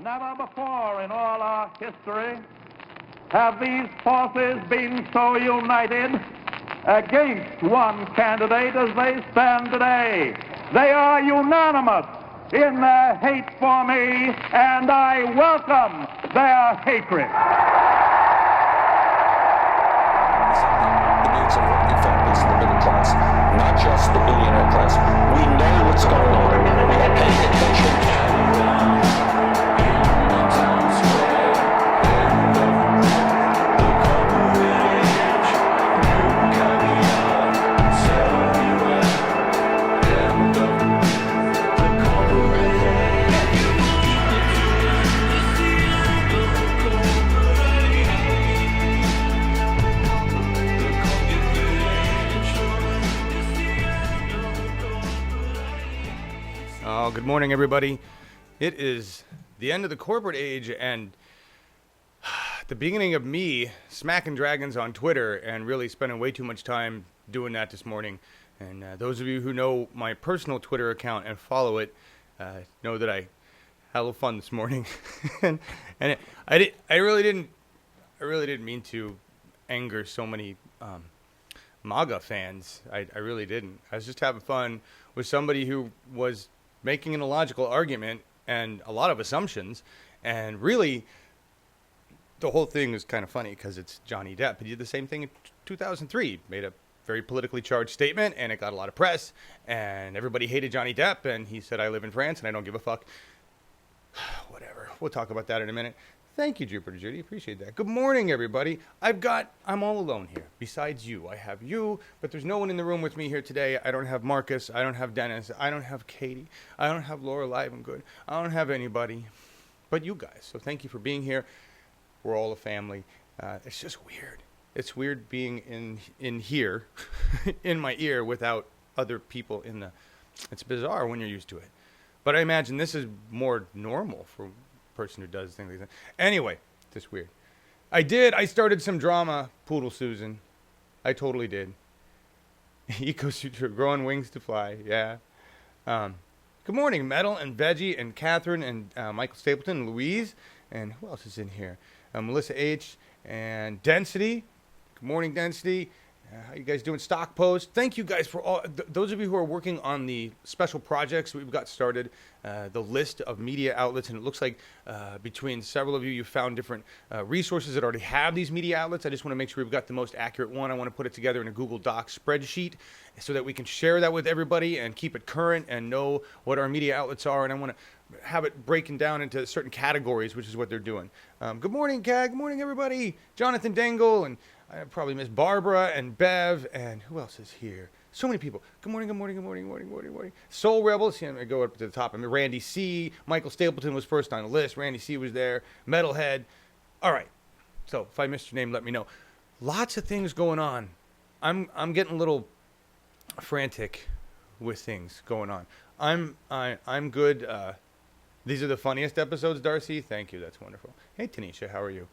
Never before in all our history have these forces been so united against one candidate as they stand today. They are unanimous in their hate for me, and I welcome their hatred. The needs of working families and the middle class, not just the billionaire class. We know what's going on. We are paying attention. Good morning, everybody. It is the end of the corporate age and the beginning of me smacking dragons on Twitter and really spending way too much time doing that this morning. And those of you who know my personal Twitter account and follow it know that I had a little fun this morning. and I really didn't mean to anger so many MAGA fans. I really didn't. I was just having fun with somebody who was making an illogical argument and a lot of assumptions, and really the whole thing is kind of funny because it's Johnny Depp. He did the same thing in 2003, made a very politically charged statement, and it got a lot of press, and everybody hated Johnny Depp, and he said, I live in France and I don't give a fuck. Whatever, we'll talk about that in a minute. Thank you, Jupiter Judy. Appreciate that. Good morning, everybody. I'm all alone here. Besides you, I have you, but there's no one in the room with me here today. I don't have Markus. I don't have Dennis. I don't have Katie. I don't have Laura Livengood. I don't have anybody but you guys. So thank you for being here. We're all a family. It's just weird. It's weird being in here, in my ear, without other people in the... It's bizarre when you're used to it. But I imagine this is more normal for person who does things like that. Anyway, just weird. I started some drama, Poodle Susan. I totally did. Eco-Sutra, growing wings to fly, yeah. Good morning, Metal and Veggie and Catherine and Michael Stapleton and Louise. And who else is in here? Melissa H. and Density. Good morning, Density. How you guys doing? Stock Post. Thank you guys for all those of you who are working on the special projects we've got started, the list of media outlets, and it looks like between several of you, you found different resources that already have these media outlets. I just want to make sure we've got the most accurate one. I want to put it together in a Google Docs spreadsheet so that we can share that with everybody and keep it current and know what our media outlets are. And I want to have it breaking down into certain categories, which is what they're doing. Good morning, Cag. Good morning, everybody. Jonathan Dangle, and I probably missed Barbara and Bev, and who else is here? So many people. Good morning, good morning, good morning, morning, morning, morning. Soul Rebels, see, I'm going to go up to the top. I mean, Randy C. Michael Stapleton was first on the list. Randy C. was there. Metalhead. All right. So if I missed your name, let me know. Lots of things going on. I'm getting a little frantic with things going on. I'm good. These are the funniest episodes, Darcy. Thank you. That's wonderful. Hey, Tanisha, how are you?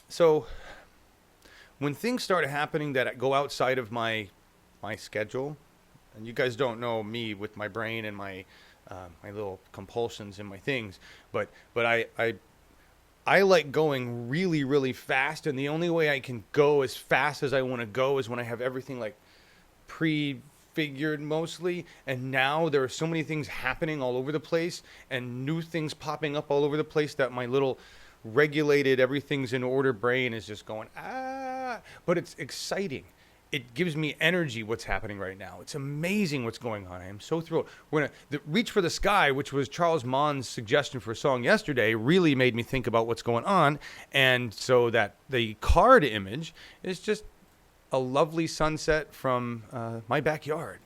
So when things start happening that go outside of my schedule, and you guys don't know me with my brain and my little compulsions and my things, but I like going really, really fast, and the only way I can go as fast as I want to go is when I have everything like prefigured mostly, and now there are so many things happening all over the place and new things popping up all over the place that my little regulated everything's in order brain is just going but it's exciting. It gives me energy what's happening right now. It's amazing what's going on. I am so thrilled. We're gonna Reach for the Sky, which was Charles Mann's suggestion for a song yesterday, really made me think about what's going on. And so that the card image is just a lovely sunset from my backyard.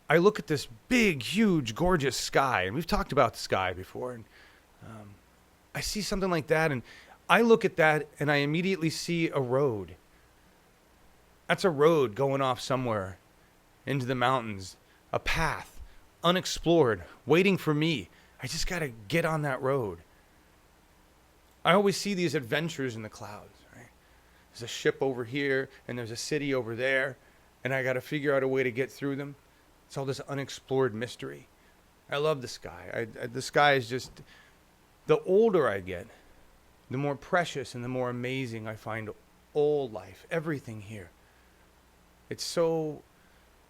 I look at this big, huge, gorgeous sky, and we've talked about the sky before, and I see something like that, and I look at that, and I immediately see a road. That's a road going off somewhere into the mountains, a path, unexplored, waiting for me. I just got to get on that road. I always see these adventures in the clouds, right? There's a ship over here, and there's a city over there, and I got to figure out a way to get through them. It's all this unexplored mystery. I love the sky. The sky is just, the older I get, the more precious and the more amazing I find all life, everything here. It's so,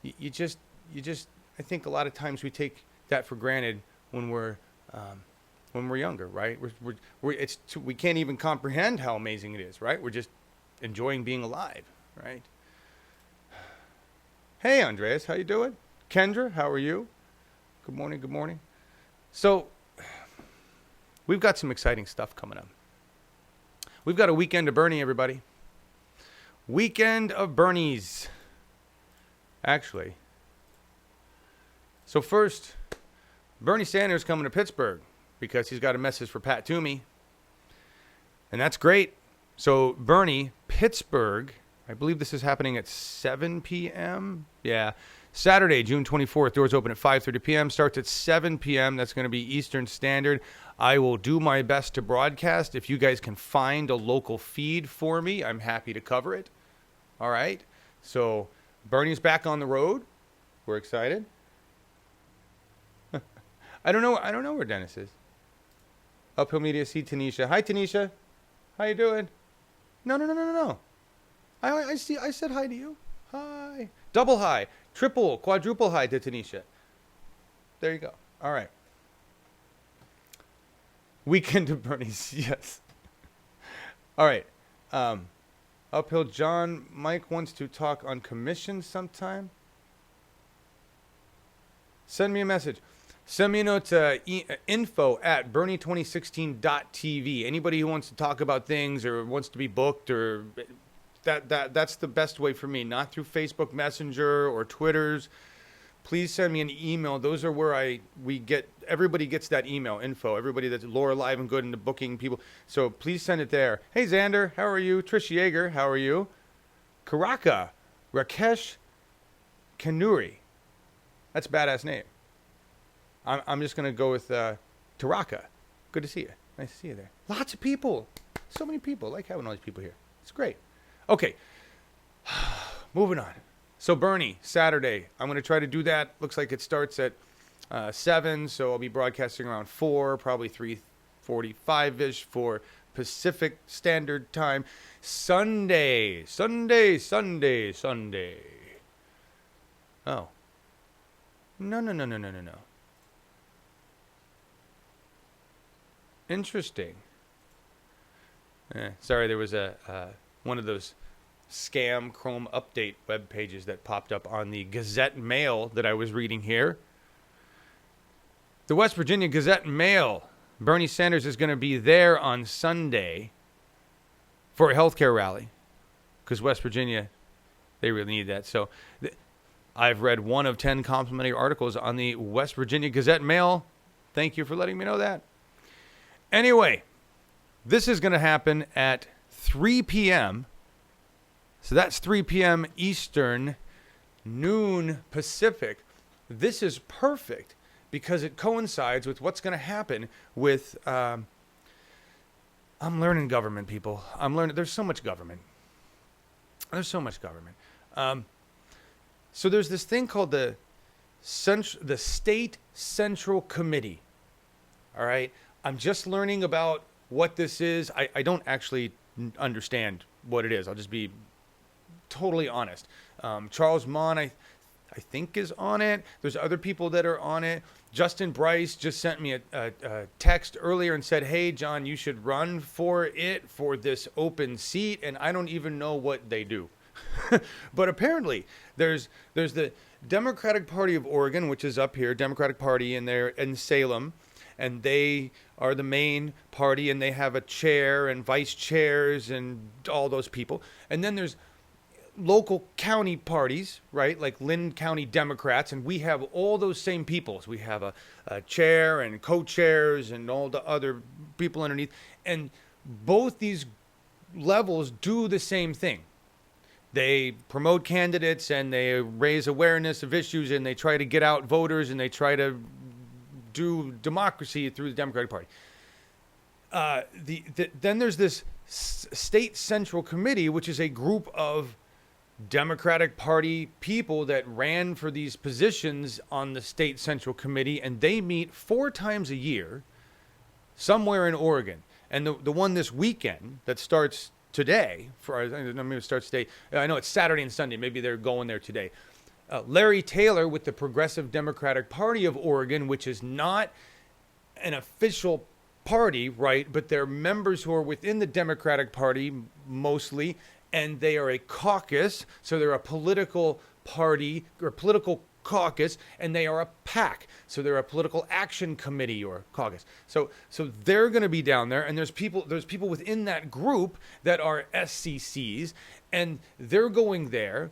you just, I think a lot of times we take that for granted when we're younger, right? We can't even comprehend how amazing it is, right? We're just enjoying being alive, right? Hey, Andreas, how you doing? Kendra, how are you? Good morning, good morning. So, we've got some exciting stuff coming up. We've got a weekend of Bernie, everybody. Weekend of Bernies. Actually. So first, Bernie Sanders coming to Pittsburgh because he's got a message for Pat Toomey. And that's great. So Bernie, Pittsburgh, I believe this is happening at 7 p.m. Yeah. Saturday, June 24th. Doors open at 5:30 p.m. Starts at 7 p.m. That's going to be Eastern Standard. I will do my best to broadcast. If you guys can find a local feed for me, I'm happy to cover it. All right. So Bernie's back on the road. We're excited. I don't know where Dennis is. Uphill Media, see Tanisha. Hi, Tanisha. How you doing? No. I said hi to you. Hi. Double hi. Triple, quadruple hi to Tanisha. There you go. All right. Weekend of Bernie's. Yes. All right. Uphill John. Mike wants to talk on commission sometime. Send me a message. Send me a note to info@bernie2016.tv. Anybody who wants to talk about things or wants to be booked or that's the best way for me. Not through Facebook Messenger or Twitters. Please send me an email. Those are where everybody gets that email info. Everybody that's Laura Live and Good into booking people. So please send it there. Hey Xander, how are you? Trish Yeager, how are you? Karaka, Rakesh Kanuri. That's a badass name. I'm just going to go with Taraka. Good to see you. Nice to see you there. Lots of people. So many people. I like having all these people here. It's great. Okay. Moving on. So Bernie, Saturday. I'm going to try to do that. Looks like it starts at 7, so I'll be broadcasting around 4, probably 3:45-ish for Pacific Standard Time. Sunday. Oh. No. Interesting. Sorry, there was one of those scam Chrome update web pages that popped up on the Gazette Mail that I was reading here. The West Virginia Gazette Mail. Bernie Sanders is going to be there on Sunday for a healthcare rally because West Virginia, they really need that. So I've read 1 of 10 complimentary articles on the West Virginia Gazette Mail. Thank you for letting me know that. Anyway, this is going to happen at 3 p.m. So that's 3 p.m. Eastern, noon Pacific. This is perfect because it coincides with what's going to happen with, I'm learning government, people. There's so much government. So there's this thing called the State Central Committee. All right. I'm just learning about what this is. I don't actually understand what it is. I'll just be totally honest. Charles Mon, I think, is on it. There's other people that are on it. Justin Bryce just sent me a text earlier and said, hey, John, you should run for this open seat. And I don't even know what they do. But apparently there's the Democratic Party of Oregon, which is up here, Democratic Party in Salem. And they are the main party, and they have a chair and vice chairs and all those people. And then there's local county parties, right, like Lynn County Democrats, and we have all those same people. So we have a chair and co-chairs and all the other people underneath. And both these levels do the same thing. They promote candidates, and they raise awareness of issues, and they try to get out voters, and they try to do democracy through the Democratic Party. Then there's this State Central Committee, which is a group of Democratic Party people that ran for these positions on the state central committee, and they meet 4 times a year somewhere in Oregon. And the one this weekend that starts today, I mean, it starts today. I know it's Saturday and Sunday. Maybe they're going there today. Larry Taylor with the Progressive Democratic Party of Oregon, which is not an official party, right? But they're members who are within the Democratic Party mostly, and they are a caucus, so they're a political party or political caucus, and they are a PAC, so they're a political action committee or caucus. So they're going to be down there, and there's people within that group that are SCCs, and they're going there.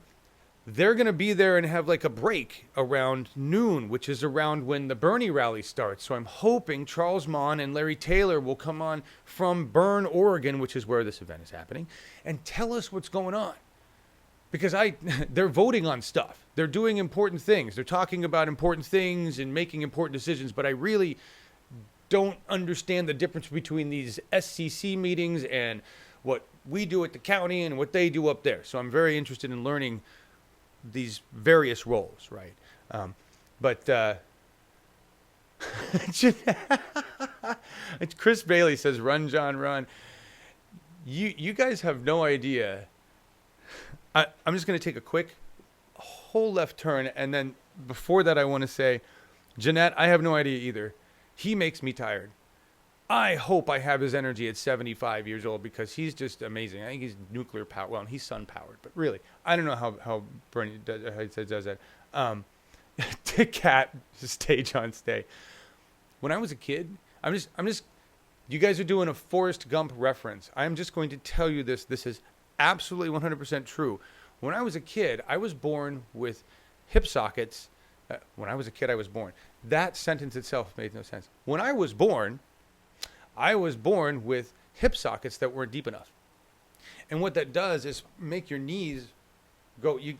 They're going to be there and have like a break around noon, which is around when the Bernie rally starts. So I'm hoping Charles Mon and Larry Taylor will come on from Bern, Oregon, which is where this event is happening, and tell us what's going on. Because they're voting on stuff. They're doing important things. They're talking about important things and making important decisions, but I really don't understand the difference between these SCC meetings and what we do at the county and what they do up there. So I'm very interested in learning these various roles, right? It's Chris Bailey says, "Run, John, run." You guys have no idea. I'm just going to take a quick whole left turn, and then before that, I want to say, Jeanette, I have no idea either. He makes me tired. I hope I have his energy at 75 years old because he's just amazing. I think he's nuclear powered. Well, he's sun powered, but really, I don't know how Bernie does that. To Cat, stage on stay. When I was a kid, I'm just. You guys are doing a Forrest Gump reference. I'm just going to tell you this. This is absolutely 100% true. When I was a kid, I was born with hip sockets. When I was a kid, I was born. That sentence itself made no sense. When I was born with hip sockets that weren't deep enough. And what that does is make your knees go, you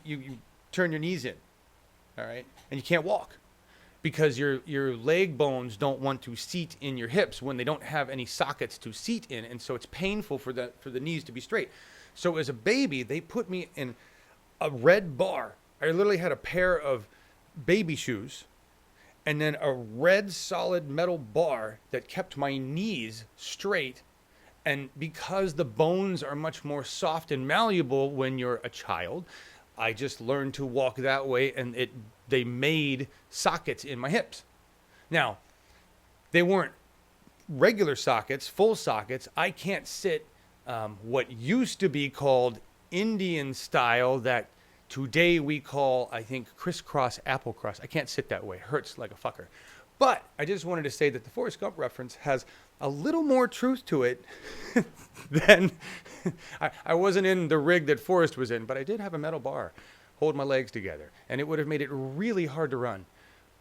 turn your knees in, all right? And you can't walk because your leg bones don't want to seat in your hips when they don't have any sockets to seat in. And so it's painful for the knees to be straight. So as a baby, they put me in a red bar. I literally had a pair of baby shoes and then a red solid metal bar that kept my knees straight. And because the bones are much more soft and malleable when you're a child, I just learned to walk that way, and they made sockets in my hips. Now, they weren't regular sockets, full sockets. I can't sit what used to be called Indian style that today we call, I think, crisscross apple crust. I can't sit that way. It hurts like a fucker. But I just wanted to say that the Forrest Gump reference has a little more truth to it than I wasn't in the rig that Forrest was in, but I did have a metal bar hold my legs together, and it would have made it really hard to run.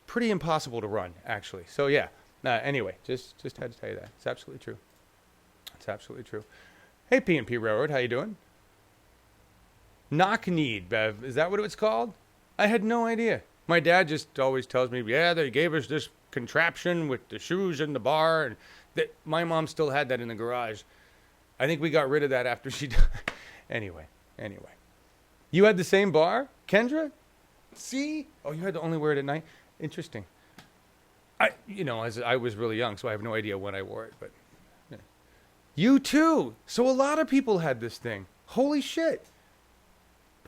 Pretty impossible to run, actually. So yeah. Anyway, just had to tell you that. It's absolutely true. It's absolutely true. Hey, P&P Railroad, how you doing? Knock-kneed, Bev. Is that what it was called? I had no idea. My dad just always tells me, yeah, they gave us this contraption with the shoes in the bar. And that my mom still had that in the garage. I think we got rid of that after she died. Anyway. You had the same bar, Kendra? See? Oh, you had to only wear it at night? Interesting. As I was really young, so I have no idea when I wore it. But yeah. You too. So a lot of people had this thing. Holy shit.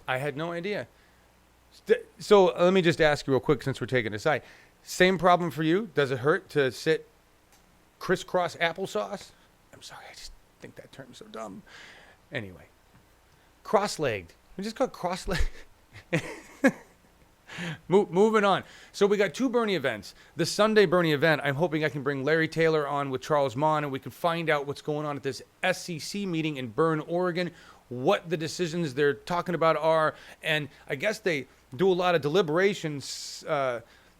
I had no idea. So let me just ask you real quick since we're taking it aside. Same problem for you? Does it hurt to sit crisscross applesauce? I'm sorry, I just think that term's so dumb. Anyway. Cross-legged. We just call it cross-legged. Moving on. So we got 2 Bernie events. The Sunday Bernie event, I'm hoping I can bring Larry Taylor on with Charles Mon, and we can find out what's going on at this SCC meeting in Bern, Oregon, what the decisions they're talking about are, and I guess they do a lot of deliberations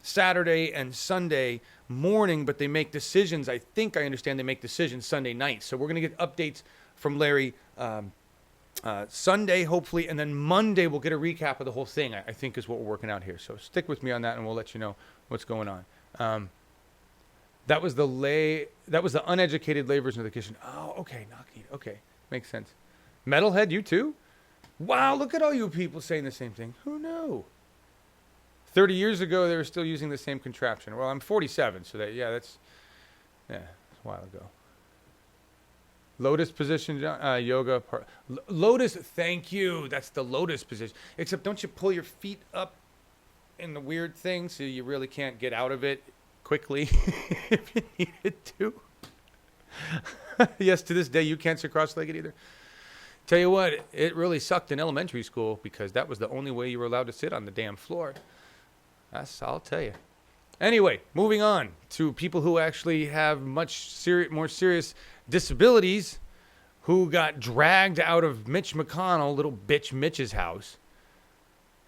Saturday and Sunday morning, but they make decisions. I think I understand they make decisions Sunday night. So we're going to get updates from Larry Sunday, hopefully, and then Monday we'll get a recap of the whole thing, I think is what we're working out here. So stick with me on that, and we'll let you know what's going on. That was the uneducated lay version of the kitchen. Oh, okay, knock-kneed. Okay, makes sense. Metalhead, you too? Wow, look at all you people saying the same thing. Who knew? 30 years ago, they were still using the same contraption. Well, I'm 47, so that's a while ago. Lotus position, yoga. Lotus, thank you. That's the lotus position. Except don't you pull your feet up in the weird thing so you really can't get out of it quickly if you needed to? Yes, to this day, you can't sit cross-legged either. Tell you what, it really sucked in elementary school because that was the only way you were allowed to sit on the damn floor. I'll tell you. Anyway, moving on to people who actually have much more serious disabilities who got dragged out of Mitch McConnell, little bitch Mitch's house.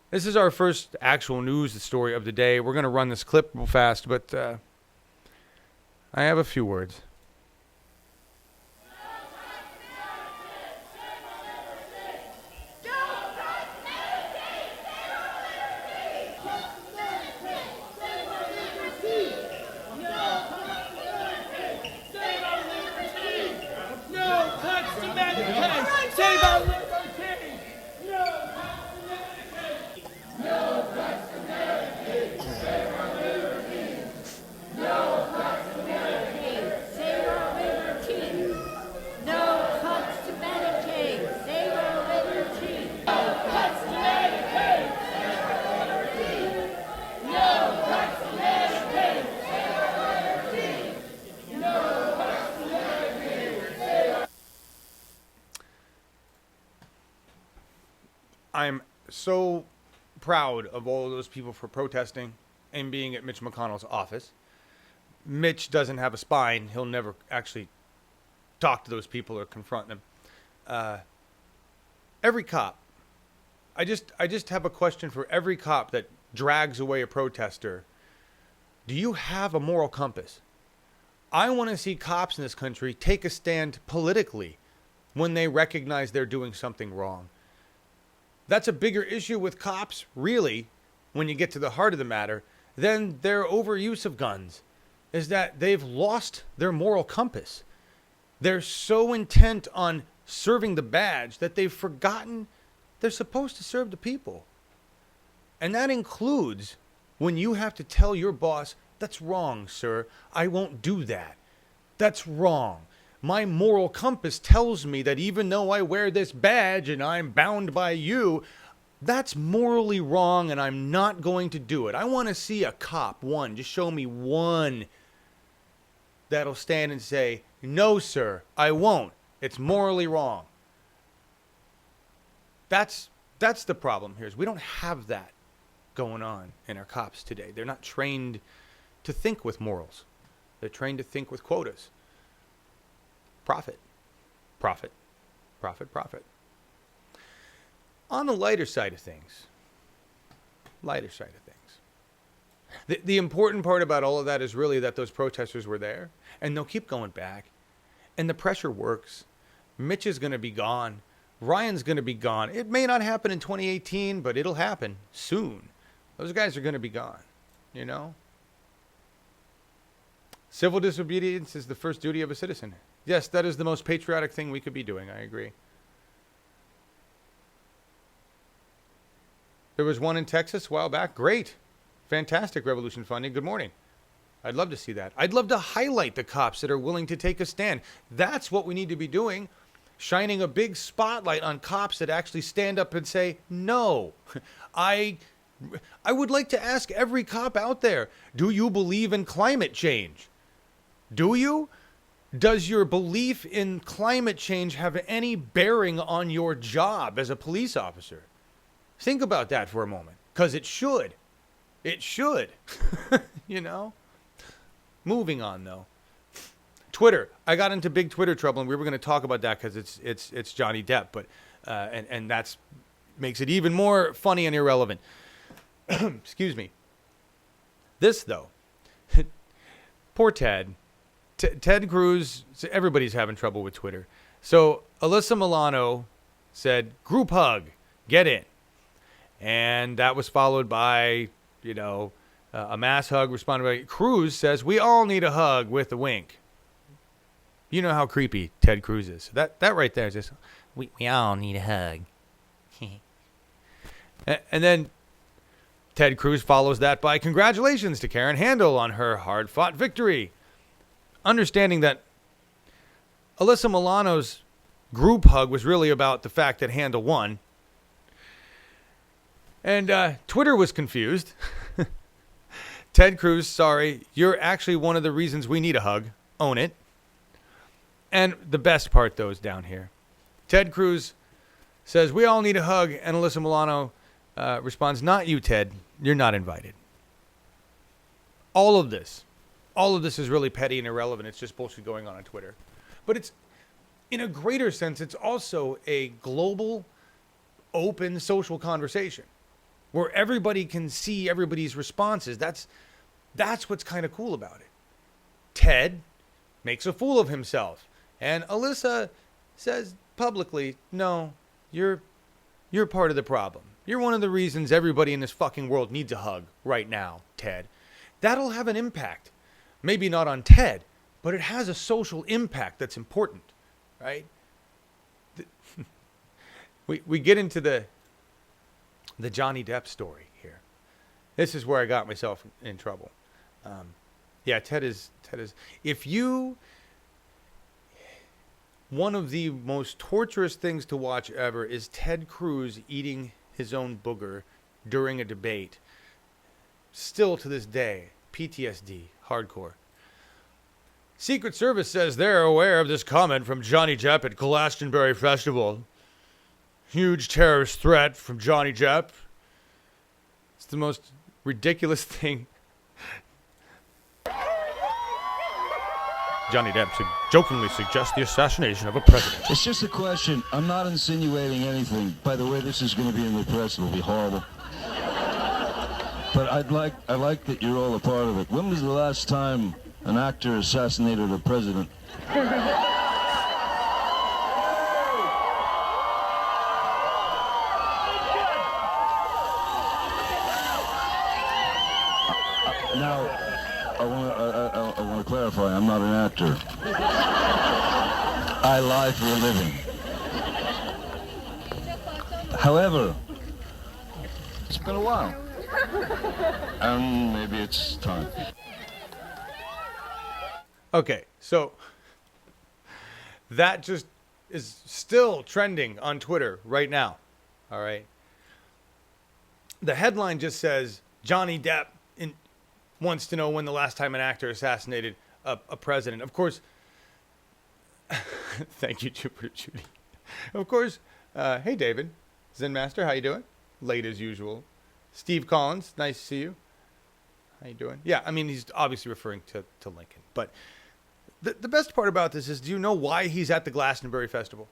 This is our first actual news story of the day. We're going to run this clip real fast, but I have a few words. I'm so proud of all of those people for protesting and being at Mitch McConnell's office. Mitch doesn't have a spine. He'll never actually talk to those people or confront them. Every cop, I just have a question for every cop that drags away a protester. Do you have a moral compass? I want to see cops in this country take a stand politically when they recognize they're doing something wrong. That's a bigger issue with cops, really, when you get to the heart of the matter, than their overuse of guns, is that they've lost their moral compass. They're so intent on serving the badge that they've forgotten they're supposed to serve the people. And that includes when you have to tell your boss, that's wrong, sir. I won't do that. That's wrong. My moral compass tells me that even though I wear this badge and I'm bound by you, that's morally wrong and I'm not going to do it. I want to see a cop, one, just show me one that'll stand and say, no, sir, I won't. It's morally wrong. That's the problem here, is we don't have that going on in our cops today. They're not trained to think with morals. They're trained to think with quotas. Profit, profit, profit, profit. On the lighter side of things, the important part about all of that is really that those protesters were there, and they'll keep going back, and the pressure works. Mitch is going to be gone. Ryan's going to be gone. It may not happen in 2018, but it'll happen soon. Those guys are going to be gone, you know? Civil disobedience is the first duty of a citizen. Yes, that is the most patriotic thing we could be doing. I agree. There was one in Texas a while back. Great. Fantastic revolution funding. Good morning. I'd love to see that. I'd love to highlight the cops that are willing to take a stand. That's what we need to be doing. Shining a big spotlight on cops that actually stand up and say, no. I would like to ask every cop out there, do you believe in climate change? Do you? Does your belief in climate change have any bearing on your job as a police officer? Think about that for a moment, because it should. It should. You know? Moving on, though. Twitter. I got into big Twitter trouble, and we were going to talk about that because it's Johnny Depp, but and that's makes it even more funny and irrelevant. Excuse me. This, though. Poor Ted. Ted Cruz, everybody's having trouble with Twitter. So Alyssa Milano said, group hug, get in. And that was followed by, a mass hug responded by Cruz says, we all need a hug with a wink. You know how creepy Ted Cruz is. That right there is just, we all need a hug. And then Ted Cruz follows that by congratulations to Karen Handel on her hard-fought victory. Understanding that Alyssa Milano's group hug was really about the fact that Handel won. And Twitter was confused. Ted Cruz, sorry, you're actually one of the reasons we need a hug. Own it. And the best part, though, is down here. Ted Cruz says, we all need a hug, and Alyssa Milano responds, not you, Ted. You're not invited. All of this is really petty and irrelevant. It's just bullshit going on Twitter. But it's, in a greater sense, it's also a global, open social conversation where everybody can see everybody's responses. That's what's kind of cool about it. Ted makes a fool of himself. And Alyssa says publicly, no, you're part of the problem. You're one of the reasons everybody in this fucking world needs a hug right now, Ted. That'll have an impact. Maybe not on Ted, but it has a social impact that's important, right? We get into the Johnny Depp story here. This is where I got myself in trouble. Yeah, Ted is. One of the most torturous things to watch ever is Ted Cruz eating his own booger during a debate. Still to this day, PTSD, hardcore. Secret Service says they're aware of this comment from Johnny Depp at Glastonbury Festival. Huge terrorist threat from Johnny Depp. It's the most ridiculous thing. Johnny Depp jokingly suggests the assassination of a president. It's just a question. I'm not insinuating anything. By the way, this is going to be in the press. It'll be horrible. But I like that you're all a part of it. When was the last time an actor assassinated a president? Now, I want to clarify, I'm not an actor. I lie for a living. However, it's been a while. And maybe it's time. Okay, so that just is still trending on Twitter right now. All right. The headline just says, Johnny Depp wants to know when the last time an actor assassinated a president. Of course, thank you, Jupiter Judy. Of course, hey, David, Zen Master, how you doing? Late as usual. Steve Collins, nice to see you. How you doing? Yeah, I mean, he's obviously referring to Lincoln. But the best part about this is, do you know why he's at the Glastonbury Festival?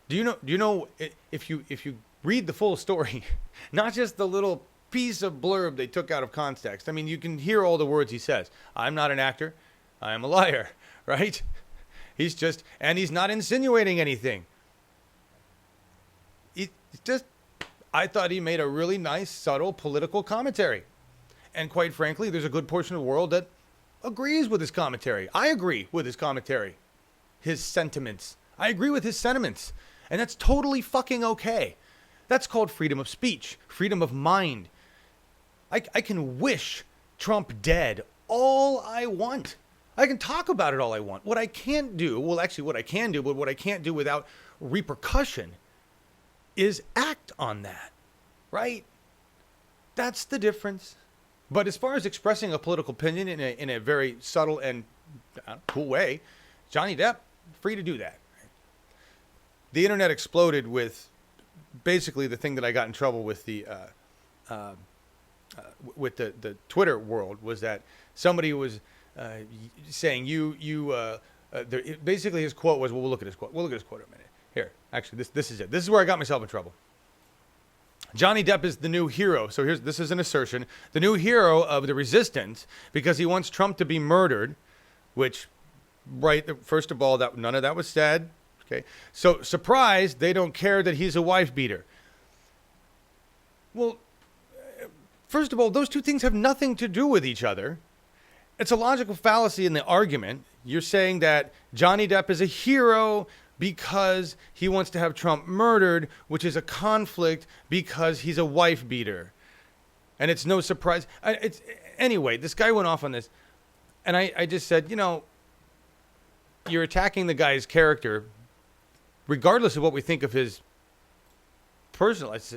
Do you know if you read the full story, not just the little piece of blurb they took out of context. I mean, you can hear all the words he says. I'm not an actor. I am a liar, right? He's not insinuating anything. I thought he made a really nice, subtle political commentary. And quite frankly, there's a good portion of the world that agrees with his commentary. I agree with his commentary. His sentiments. I agree with his sentiments. And that's totally fucking okay. That's called freedom of speech, freedom of mind. I can wish Trump dead all I want. I can talk about it all I want. What I can't do, well, actually what I can do, but what I can't do without repercussion is act on that, right? That's the difference. But as far as expressing a political opinion in a very subtle and cool way, Johnny Depp, free to do that. The internet exploded with basically the thing that I got in trouble with the Twitter world was that somebody was saying basically his quote was, well, we'll look at his quote. We'll look at his quote in a minute. Here, actually, this is it. This is where I got myself in trouble. Johnny Depp is the new hero. So this is an assertion. The new hero of the resistance because he wants Trump to be murdered, which, right, first of all, none of that was said. Okay. So, surprise, they don't care that he's a wife beater. Well, first of all, those two things have nothing to do with each other. It's a logical fallacy in the argument. You're saying that Johnny Depp is a hero because he wants to have Trump murdered, which is a conflict because he's a wife beater. And it's no surprise. Anyway, this guy went off on this. And I just said, you're attacking the guy's character, regardless of what we think of his personal life.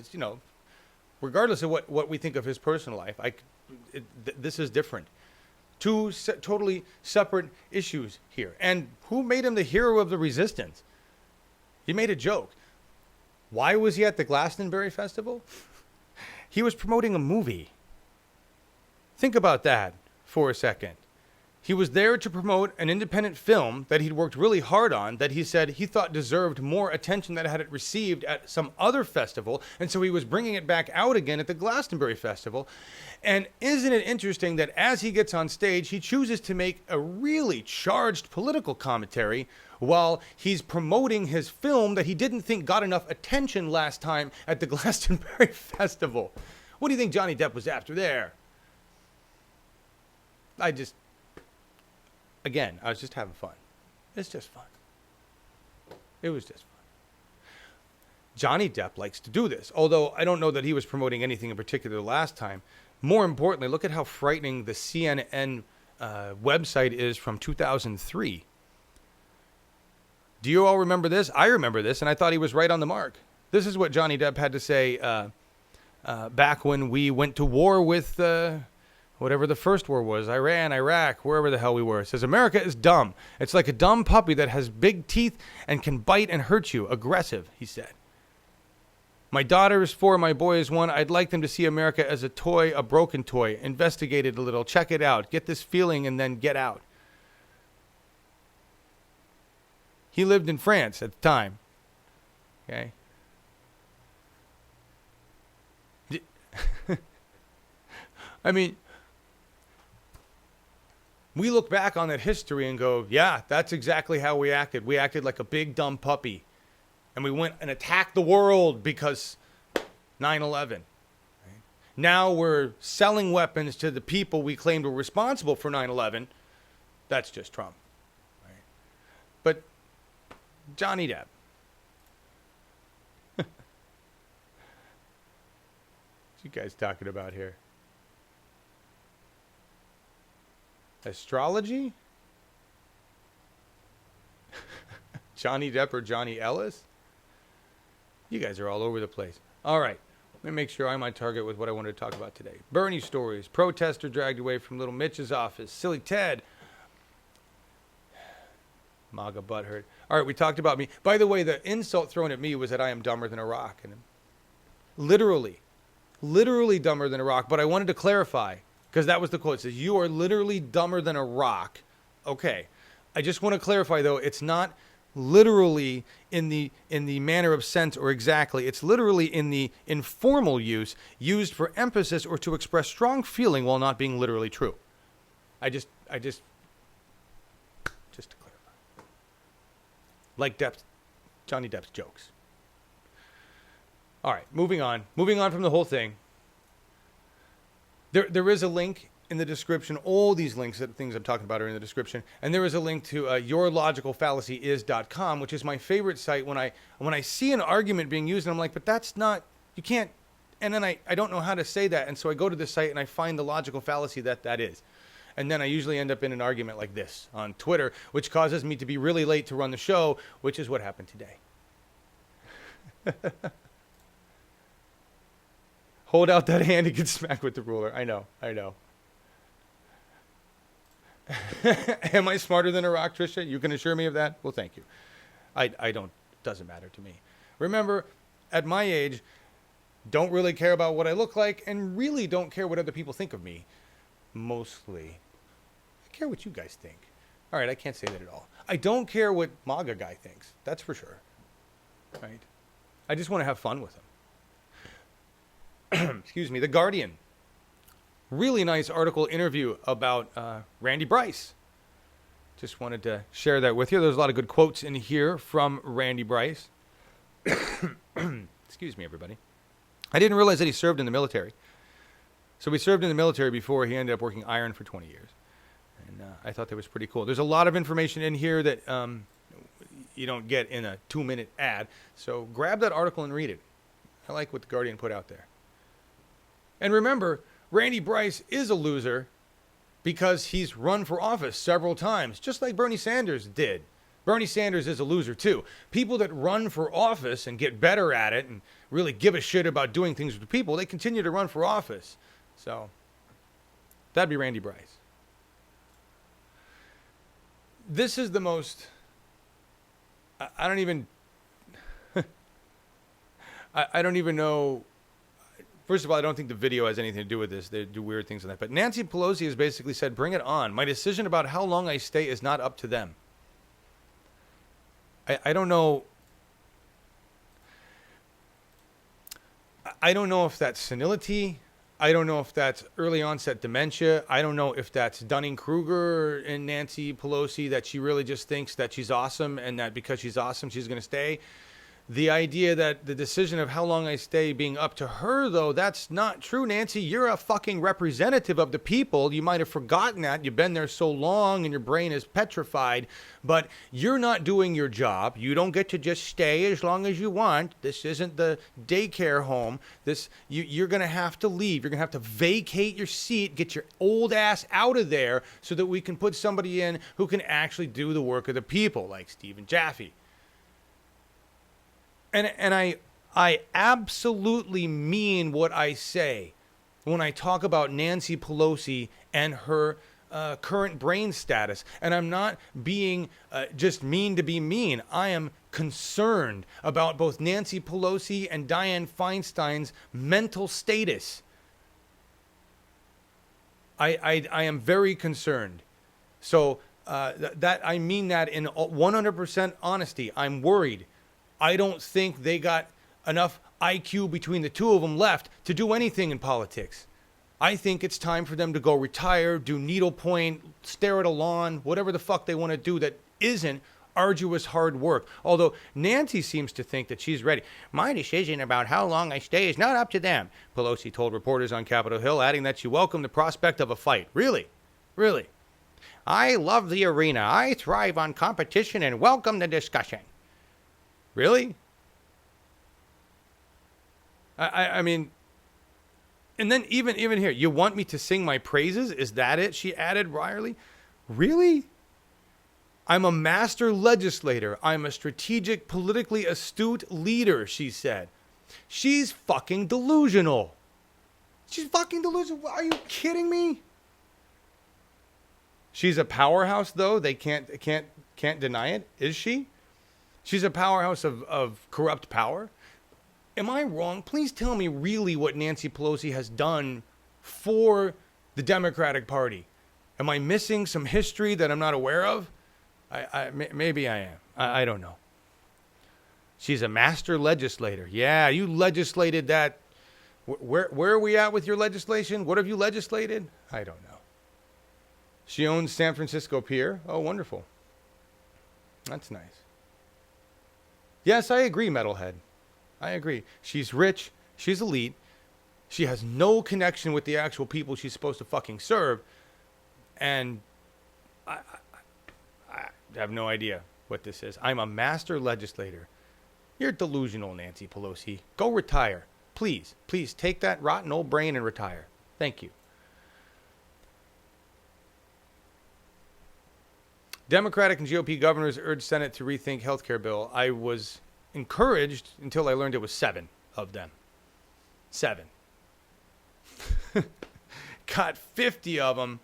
Regardless of what we think of his personal life, this is different. Two totally separate issues here. And who made him the hero of the resistance? He made a joke. Why was he at the Glastonbury Festival? He was promoting a movie. Think about that for a second. He was there to promote an independent film that he'd worked really hard on, that he said he thought deserved more attention than it had received at some other festival. And so he was bringing it back out again at the Glastonbury Festival. And isn't it interesting that as he gets on stage, he chooses to make a really charged political commentary while he's promoting his film that he didn't think got enough attention last time at the Glastonbury Festival? What do you think Johnny Depp was after there? Again, I was just having fun. It's just fun. It was just fun. Johnny Depp likes to do this, although I don't know that he was promoting anything in particular last time. More importantly, look at how frightening the CNN website is from 2003. Do you all remember this? I remember this, and I thought he was right on the mark. This is what Johnny Depp had to say back when we went to war with whatever the first war was, Iran, Iraq, wherever the hell we were. It says, America is dumb. It's like a dumb puppy that has big teeth and can bite and hurt you. Aggressive, he said. My daughter is 4, my boy is 1. I'd like them to see America as a toy, a broken toy. Investigate it a little. Check it out. Get this feeling and then get out. He lived in France at the time. Okay. I mean, we look back on that history and go, yeah, that's exactly how we acted. We acted like a big dumb puppy. And we went and attacked the world because 9/11. Right? Now we're selling weapons to the people we claimed were responsible for 9/11. That's just Trump. Right? But Johnny Depp. What you guys talking about here? Astrology? Johnny Depp or Johnny Ellis? You guys are all over the place. All right. Let me make sure I'm on target with what I wanted to talk about today. Bernie stories. Protester dragged away from Little Mitch's office. Silly Ted. MAGA butthurt. All right, we talked about me. By the way, the insult thrown at me was that I am dumber than a rock. And literally dumber than a rock. But I wanted to clarify, because that was the quote. It says, you are literally dumber than a rock. Okay. I just want to clarify, though, it's not literally in the manner of sense or exactly. It's literally in the informal use, used for emphasis or to express strong feeling while not being literally true. Just to clarify. Like Johnny Depp's jokes. All right, moving on. Moving on from the whole thing. There is a link in the description. All these links, things I'm talking about, are in the description. And there is a link to yourlogicalfallacyis.com, which is my favorite site when I see an argument being used and I'm like, but that's not, you can't, and then I don't know how to say that. And so I go to this site and I find the logical fallacy that is. And then I usually end up in an argument like this on Twitter, which causes me to be really late to run the show, which is what happened today. Hold out that hand and get smacked with the ruler. I know. Am I smarter than a rock, Trisha? You can assure me of that? Well, thank you. I don't, doesn't matter to me. Remember, at my age, don't really care about what I look like and really don't care what other people think of me. Mostly. I care what you guys think. All right, I can't say that at all. I don't care what MAGA guy thinks. That's for sure. Right? I just want to have fun with him. Excuse me. The Guardian. Really nice article interview about Randy Bryce. Just wanted to share that with you. There's a lot of good quotes in here from Randy Bryce. Excuse me, everybody. I didn't realize that he served in the military. So he served in the military before he ended up working iron for 20 years. And I thought that was pretty cool. There's a lot of information in here that, you don't get in a 2-minute ad. So grab that article and read it. I like what the Guardian put out there. And remember, Randy Bryce is a loser because he's run for office several times, just like Bernie Sanders did. Bernie Sanders is a loser too. People that run for office and get better at it and really give a shit about doing things with people, they continue to run for office. So that'd be Randy Bryce. This is the most, I don't even, I don't even know. First of all, I don't think the video has anything to do with this. They do weird things on that. But Nancy Pelosi has basically said, bring it on. My decision about how long I stay is not up to them. I don't know. I don't know if that's senility. I don't know if that's early onset dementia. I don't know if that's Dunning-Kruger and Nancy Pelosi, that she really just thinks that she's awesome and that because she's awesome, she's going to stay. The idea that the decision of how long I stay being up to her, though, that's not true, Nancy. You're a fucking representative of the people. You might have forgotten that. You've been there so long and your brain is petrified. But you're not doing your job. You don't get to just stay as long as you want. This isn't the daycare home. You're going to have to leave. You're going to have to vacate your seat, get your old ass out of there so that we can put somebody in who can actually do the work of the people, like Stephen Jaffe. And I absolutely mean what I say when I talk about Nancy Pelosi and her current brain status. And I'm not being just mean to be mean. I am concerned about both Nancy Pelosi and Dianne Feinstein's mental status. I am very concerned. So that I mean that in 100% honesty. I'm worried. I don't think they got enough IQ between the two of them left to do anything in politics. I think it's time for them to go retire, do needlepoint, stare at a lawn, whatever the fuck they want to do that isn't arduous hard work. Although Nancy seems to think that she's ready. My decision about how long I stay is not up to them, Pelosi told reporters on Capitol Hill, adding that she welcomed the prospect of a fight. Really? Really? I love the arena. I thrive on competition and welcome the discussion. Really? I mean, and then even here, you want me to sing my praises? Is that it? She added wryly. Really? I'm a master legislator. I'm a strategic, politically astute leader, she said. She's fucking delusional. She's fucking delusional. Are you kidding me? She's a powerhouse, though. They can't deny it. Is she? She's a powerhouse of corrupt power. Am I wrong? Please tell me really what Nancy Pelosi has done for the Democratic Party. Am I missing some history that I'm not aware of? Maybe I am. I don't know. She's a master legislator. Yeah, you legislated that. Where are we at with your legislation? What have you legislated? I don't know. She owns San Francisco Pier. Oh, wonderful. That's nice. Yes, I agree, metalhead. I agree. She's rich. She's elite. She has no connection with the actual people she's supposed to fucking serve. And I have no idea what this is. I'm a master legislator. You're delusional, Nancy Pelosi. Go retire. Please, please take that rotten old brain and retire. Thank you. Democratic and GOP governors urged Senate to rethink healthcare bill. I was encouraged until I learned it was 7 of them. 7. Got 50 of them.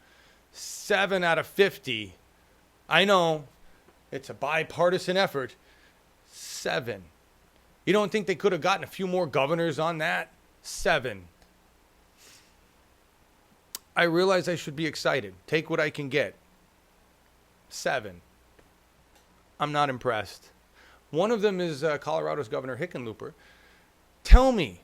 7 out of 50. I know. It's a bipartisan effort. 7. You don't think they could have gotten a few more governors on that? 7. I realize I should be excited. Take what I can get. 7. I'm not impressed. One of them is Colorado's Governor Hickenlooper. Tell me,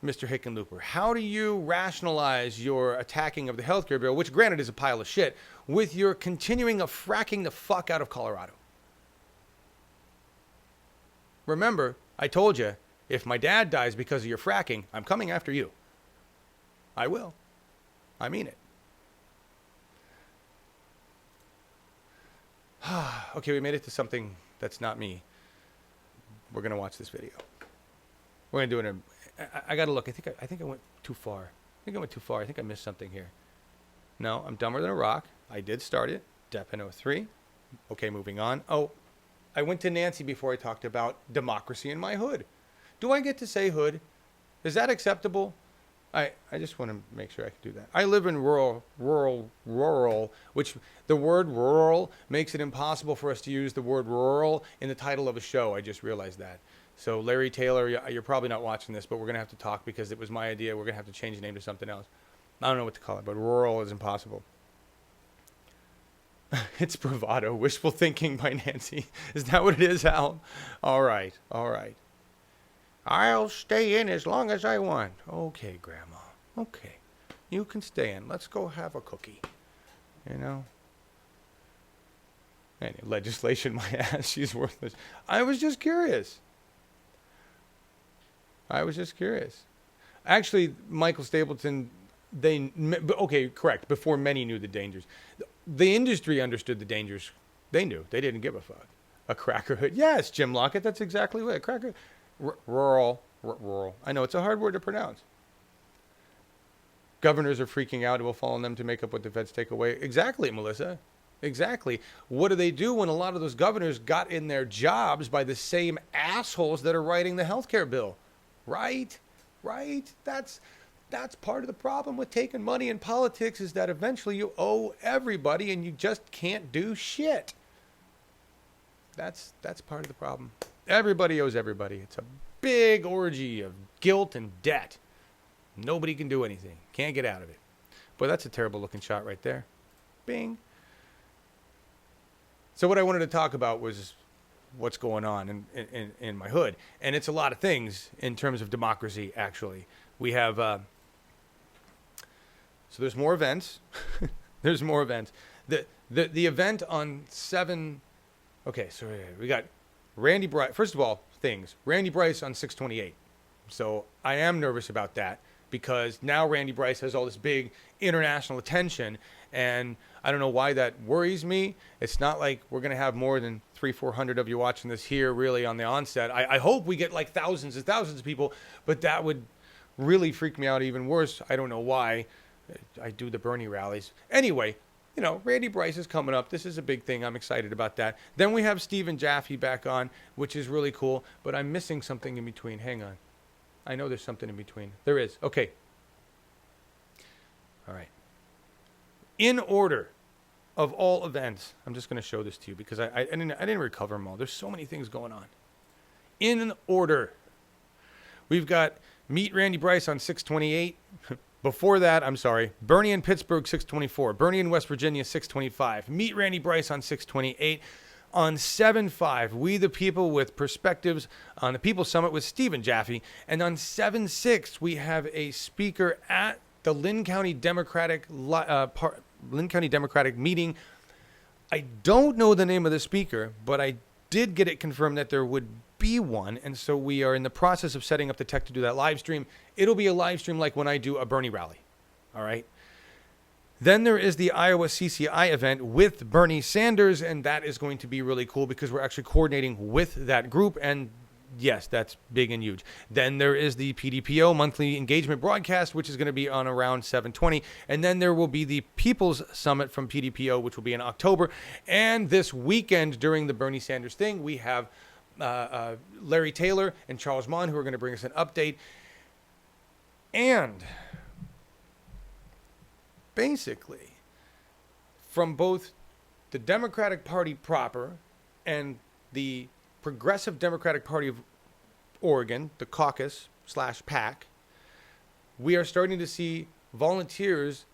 Mr. Hickenlooper, how do you rationalize your attacking of the healthcare bill, which granted is a pile of shit, with your continuing of fracking the fuck out of Colorado? Remember, I told you, if my dad dies because of your fracking, I'm coming after you. I will. I mean it. Okay, we made it to something that's not me. We're going to watch this video. We're going to do it. I got to look. I think I went too far. I think I missed something here. No, I'm dumber than a rock. I did start it. Depp in 03. Okay, moving on. Oh, I went to Nancy before I talked about democracy in my hood. Do I get to say hood? Is that acceptable? I just want to make sure I can do that. I live in rural, which the word rural makes it impossible for us to use the word rural in the title of a show. I just realized that. So Larry Taylor, you're probably not watching this, but we're going to have to talk because it was my idea. We're going to have to change the name to something else. I don't know what to call it, but rural is impossible. It's bravado, wishful thinking by Nancy. Is that what it is, Al? All right. I'll stay in as long as I want. Okay, Grandma. Okay. You can stay in. Let's go have a cookie. You know? And legislation, my ass. She's worthless. I was just curious. Actually, Michael Stapleton, okay, correct. Before many knew the dangers. The industry understood the dangers. They knew. They didn't give a fuck. A cracker hood. Yes, Jim Lockett. That's exactly what. A cracker. Rural. I know it's a hard word to pronounce. Governors are freaking out. It will fall on them to make up what the feds take away. Exactly, Melissa. Exactly. What do they do when a lot of those governors got in their jobs by the same assholes that are writing the healthcare bill? Right? That's part of the problem with taking money in politics is that eventually you owe everybody and you just can't do shit. That's part of the problem. Everybody owes everybody. It's a big orgy of guilt and debt. Nobody can do anything. Can't get out of it. Boy, that's a terrible looking shot right there. Bing. So what I wanted to talk about was what's going on in my hood. And it's a lot of things in terms of democracy, actually. We have... so there's more events. There's more events. The event on 7... Okay, so we got Randy Bryce. First of all, things. Randy Bryce on 628. So I am nervous about that because now Randy Bryce has all this big international attention, and I don't know why that worries me. It's not like we're going to have more than 300-400 of you watching this here really on the onset. I hope we get like thousands and thousands of people, but that would really freak me out even worse. I don't know why. I do the Bernie rallies. Anyway, you know, Randy Bryce is coming up. This is a big thing. I'm excited about that. Then we have Steve and Jaffe back on, which is really cool, but I'm missing something in between. Hang on. I know there's something in between. There is. Okay. All right. In order of all events, I'm just going to show this to you because I didn't recover them all. There's so many things going on. In order, we've got Meet Randy Bryce on 628. Before that, I'm sorry, Bernie in Pittsburgh, 624. Bernie in West Virginia, 625. Meet Randy Bryce on 628. On 7-5, We the People with Perspectives on the People's Summit with Stephen Jaffe. And on 7-6, we have a speaker at the Lynn County Democratic meeting. I don't know the name of the speaker, but I did get it confirmed that there would be one. And so we are in the process of setting up the tech to do that live stream. It'll be a live stream like when I do a Bernie rally. All right. Then there is the Iowa CCI event with Bernie Sanders, and that is going to be really cool because we're actually coordinating with that group, and yes, that's big and huge. Then there is the PDPO monthly engagement broadcast, which is going to be on around 7:20, and then there will be the People's Summit from PDPO, which will be in October, and this weekend during the Bernie Sanders thing, we have Larry Taylor and Charles Mon who are going to bring us an update, and basically, from both the Democratic Party proper and the Progressive Democratic Party of Oregon, the Caucus /PAC, we are starting to see volunteers.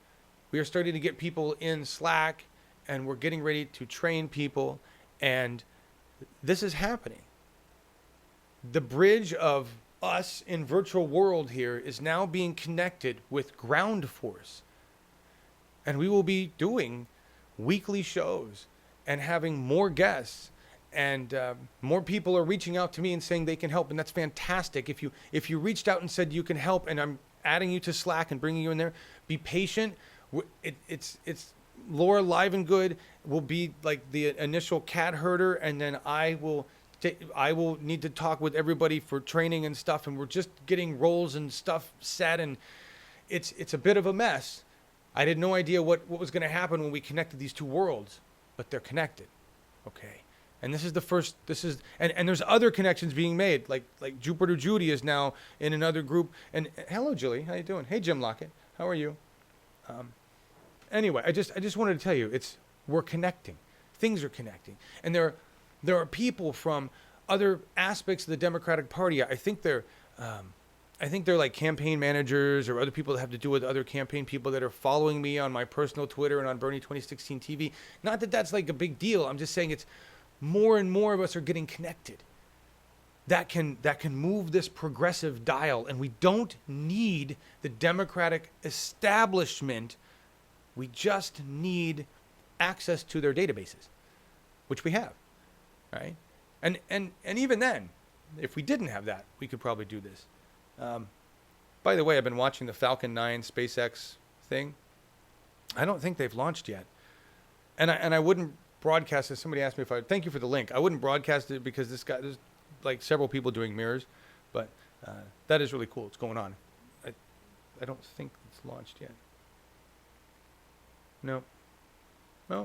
We are starting to get people in Slack, and we're getting ready to train people, and this is happening. The bridge of us in virtual world here is now being connected with ground force. And we will be doing weekly shows and having more guests, and more people are reaching out to me and saying they can help, and that's fantastic. If you reached out and said you can help, and I'm adding you to Slack and bringing you in there, be patient. It's Laura Livengood will be like the initial cat herder, and then I will need to talk with everybody for training and stuff, and we're just getting roles and stuff set, and it's a bit of a mess. I had no idea what was going to happen when we connected these two worlds, but they're connected, okay? And this is the first. And there's other connections being made, like Jupiter Judy is now in another group. And hello, Julie, how you doing? Hey, Jim Lockett, how are you? Anyway, I just wanted to tell you, we're connecting. Things are connecting, and there are people from other aspects of the Democratic Party. I think they're like campaign managers or other people that have to do with other campaign people that are following me on my personal Twitter and on Bernie 2016 TV. Not that that's like a big deal. I'm just saying it's more and more of us are getting connected. That can move this progressive dial, and we don't need the Democratic establishment. We just need access to their databases, which we have, right? And even then, if we didn't have that, we could probably do this. By the way, I've been watching the Falcon 9 SpaceX thing. I don't think they've launched yet, and I wouldn't broadcast it. Somebody asked me thank you for the link. I wouldn't broadcast it because there's like several people doing mirrors, but that is really cool. It's going on. I don't think it's launched yet. No,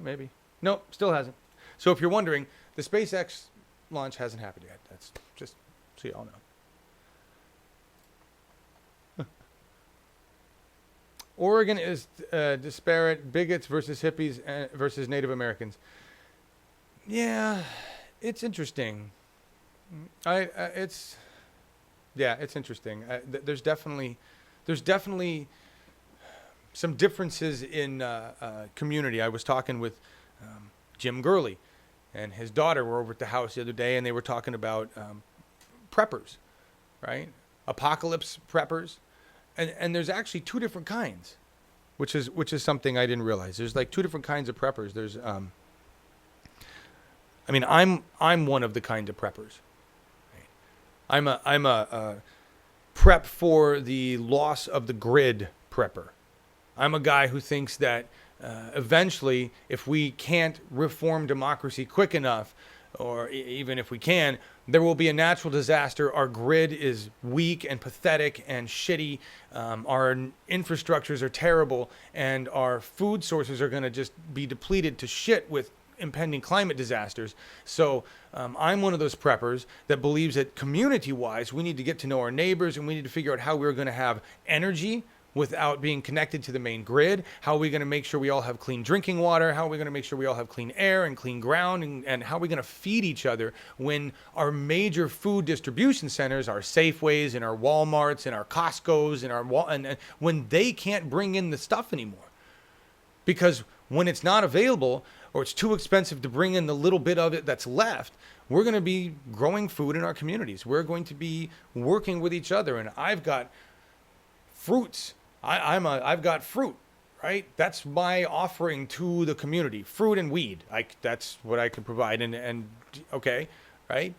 maybe. No, still hasn't. So if you're wondering, the SpaceX launch hasn't happened yet. That's just so you all know. Oregon is disparate, bigots versus hippies versus Native Americans. Yeah, it's interesting. It's interesting. There's definitely some differences in community. I was talking with Jim Gurley and his daughter were over at the house the other day, and they were talking about preppers, right? Apocalypse preppers, and there's actually two different kinds, which is something I didn't realize. There's like two different kinds of preppers. There's I'm one of the kind of preppers. I'm a prep for the loss of the grid prepper. I'm a guy who thinks that eventually, if we can't reform democracy quick enough, or even if we can, there will be a natural disaster. Our grid is weak and pathetic and shitty. Our infrastructures are terrible, and our food sources are going to just be depleted to shit with impending climate disasters. So I'm one of those preppers that believes that community-wise, we need to get to know our neighbors, and we need to figure out how we're going to have energy without being connected to the main grid. How are we going to make sure we all have clean drinking water? How are we going to make sure we all have clean air and clean ground? And how are we going to feed each other when our major food distribution centers, our Safeways and our Walmarts and our Costcos and when they can't bring in the stuff anymore? Because when it's not available, or it's too expensive to bring in the little bit of it that's left, we're going to be growing food in our communities. We're going to be working with each other. And I've got fruits. I've got fruit, right? That's my offering to the community. Fruit and weed. That's what I can provide. And okay, right?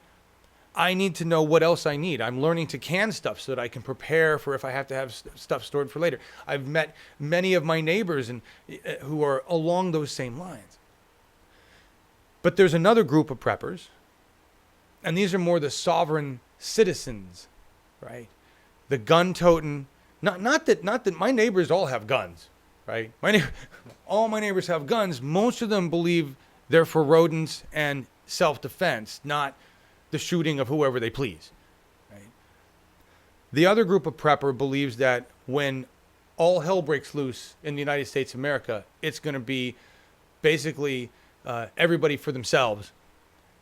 I need to know what else I need. I'm learning to can stuff so that I can prepare for if I have to have stuff stored for later. I've met many of my neighbors who are along those same lines. But there's another group of preppers, and these are more the sovereign citizens, right? The gun-toting. Not that my neighbors all have guns, right? All my neighbors have guns. Most of them believe they're for rodents and self-defense, not the shooting of whoever they please, right? The other group of prepper believes that when all hell breaks loose in the United States of America, it's going to be basically everybody for themselves,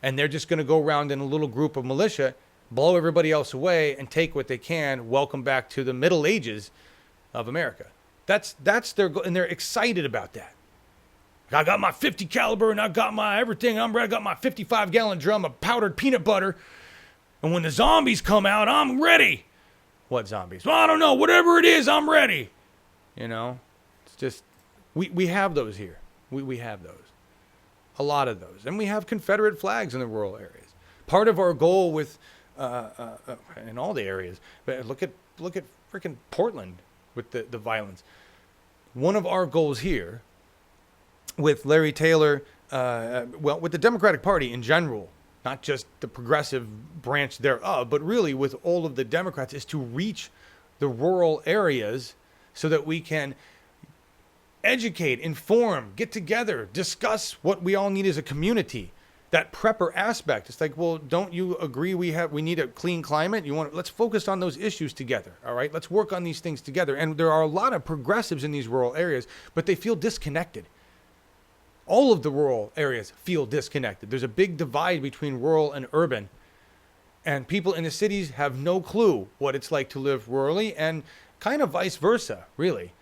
and they're just going to go around in a little group of militia, blow everybody else away, and take what they can. Welcome back to the Middle Ages of America. That's their goal, and they're excited about that. I got my 50 caliber, and I got my everything. I got my 55-gallon drum of powdered peanut butter, and when the zombies come out, I'm ready. What zombies? Well, I don't know. Whatever it is, I'm ready. You know, it's just we have those here. We have those. A lot of those. And we have Confederate flags in the rural areas. Part of our goal with, in all the areas, but look at freaking Portland with the violence. One of our goals here with Larry Taylor, with the Democratic Party in general, not just the progressive branch thereof, but really with all of the Democrats, is to reach the rural areas so that we can educate, inform, get together, discuss what we all need as a community. That prepper aspect. It's like, well, don't you agree we need a clean climate? Let's focus on those issues together. All right, let's work on these things together. And there are a lot of progressives in these rural areas, but they feel disconnected. All of the rural areas feel disconnected. There's a big divide between rural and urban. And people in the cities have no clue what it's like to live rurally, and kind of vice versa, really.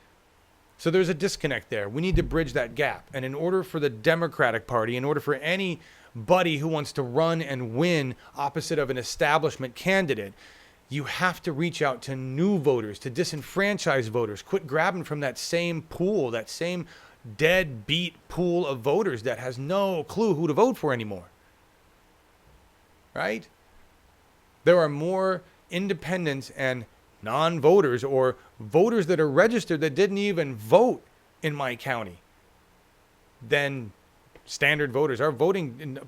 So there's a disconnect there. We need to bridge that gap. And in order for the Democratic Party, in order for anybody who wants to run and win opposite of an establishment candidate, you have to reach out to new voters, to disenfranchised voters. Quit grabbing from that same pool, that same deadbeat pool of voters that has no clue who to vote for anymore. Right? There are more independents and non-voters, or voters that are registered that didn't even vote in my county, than standard voters. Our voting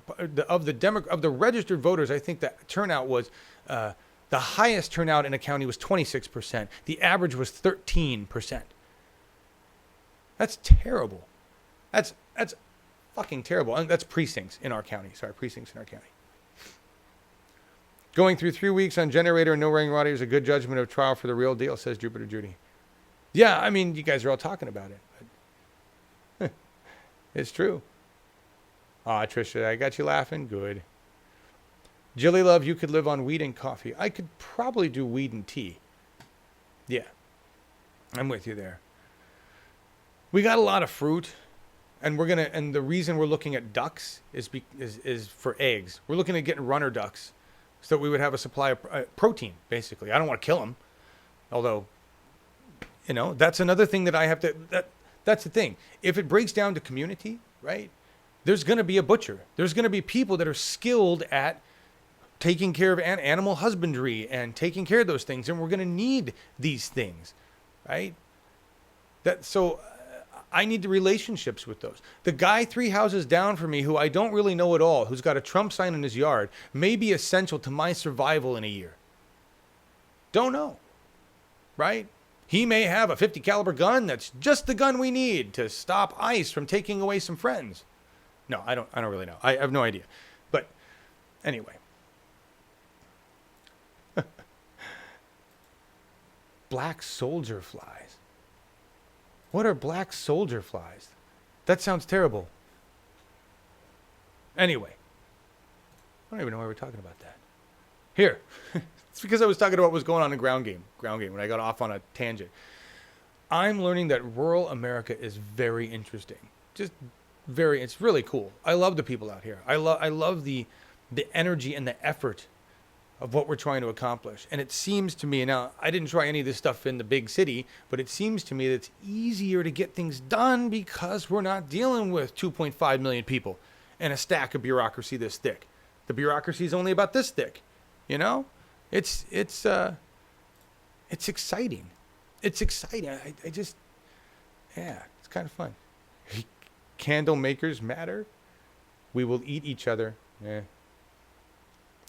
of the registered voters, I think the turnout was the highest turnout in a county was 26%. The average was 13%. That's terrible. That's fucking terrible. And that's precincts in our county. Precincts in our county. Going through 3 weeks on generator and no running water is a good judgment of trial for the real deal, says Jupiter Judy. Yeah, I mean, you guys are all talking about it. But it's true. Aw, Trisha, I got you laughing. Good. Jilly Love, you could live on weed and coffee. I could probably do weed and tea. Yeah, I'm with you there. We got a lot of fruit, and the reason we're looking at ducks is for eggs. We're looking at getting runner ducks, so that we would have a supply of protein, basically. I don't want to kill them. Although, that's another thing that I have to... That's the thing. If it breaks down to community, right, there's going to be a butcher. There's going to be people that are skilled at taking care of animal husbandry and taking care of those things. And we're going to need these things, right? So I need the relationships with those. The guy 3 houses down from me, who I don't really know at all, who's got a Trump sign in his yard, may be essential to my survival in a year. Don't know, right? He may have a .50 caliber gun that's just the gun we need to stop ICE from taking away some friends. No, I don't really know. I have no idea. But anyway. Black soldier flies. What are black soldier flies? That sounds terrible. Anyway. I don't even know why we're talking about that. Here. It's because I was talking about what was going on in ground game when I got off on a tangent. I'm learning that rural America is very interesting. It's really cool. I love the people out here. I love the energy and the effort of what we're trying to accomplish. And it seems to me, now I didn't try any of this stuff in the big city, but it seems to me that it's easier to get things done because we're not dealing with 2.5 million people and a stack of bureaucracy this thick. The bureaucracy is only about this thick, It's exciting. It's exciting. It's kind of fun. Candle makers matter. We will eat each other.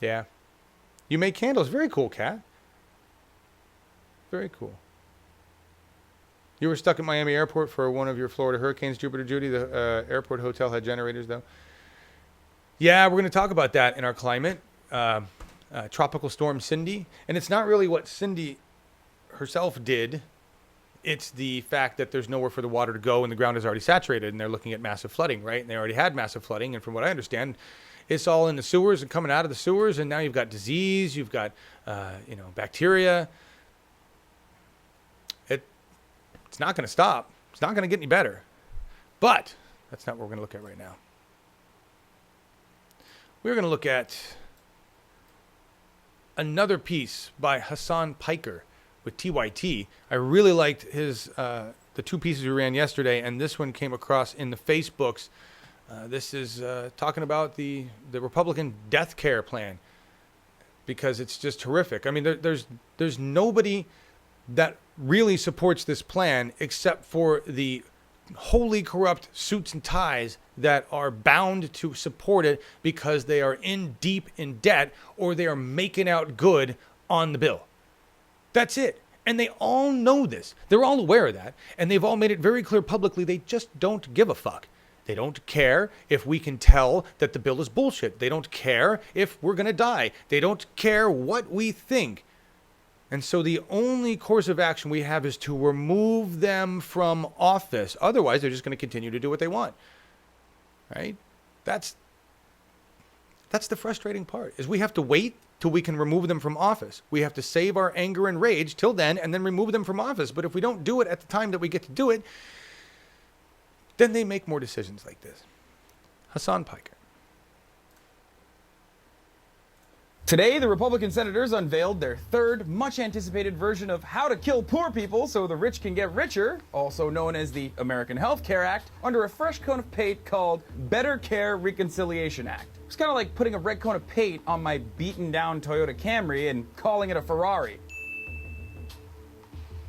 Yeah. You make candles. Very cool, Kat. Very cool. You were stuck at Miami Airport for one of your Florida hurricanes, Jupiter Judy. The airport hotel had generators, though. Yeah, we're going to talk about that in our climate. Tropical storm Cindy. And it's not really what Cindy herself did. It's the fact that there's nowhere for the water to go and the ground is already saturated and they're looking at massive flooding, right? And they already had massive flooding. And from what I understand, it's all in the sewers and coming out of the sewers. And now you've got disease, you've got, bacteria. It's not going to stop. It's not going to get any better. But that's not what we're going to look at right now. We're going to look at another piece by Hassan Piker with TYT. I really liked his the 2 pieces we ran yesterday, and this one came across in the Facebooks. This is talking about the Republican death care plan, because it's just horrific. I mean, there's nobody that really supports this plan except for the wholly corrupt suits and ties that are bound to support it because they are deep in debt or they are making out good on the bill. That's it. And they all know this. They're all aware of that. And they've all made it very clear publicly they just don't give a fuck. They don't care if we can tell that the bill is bullshit. They don't care if we're going to die. They don't care what we think. And so the only course of action we have is to remove them from office. Otherwise, they're just going to continue to do what they want. Right? That's the frustrating part, is we have to wait till we can remove them from office. We have to save our anger and rage till then and then remove them from office. But if we don't do it at the time that we get to do it, then they make more decisions like this. Hassan Piker. Today, the Republican senators unveiled their third, much-anticipated version of how to kill poor people so the rich can get richer, also known as the American Health Care Act, under a fresh coat of paint called Better Care Reconciliation Act. It's kind of like putting a red coat of paint on my beaten-down Toyota Camry and calling it a Ferrari.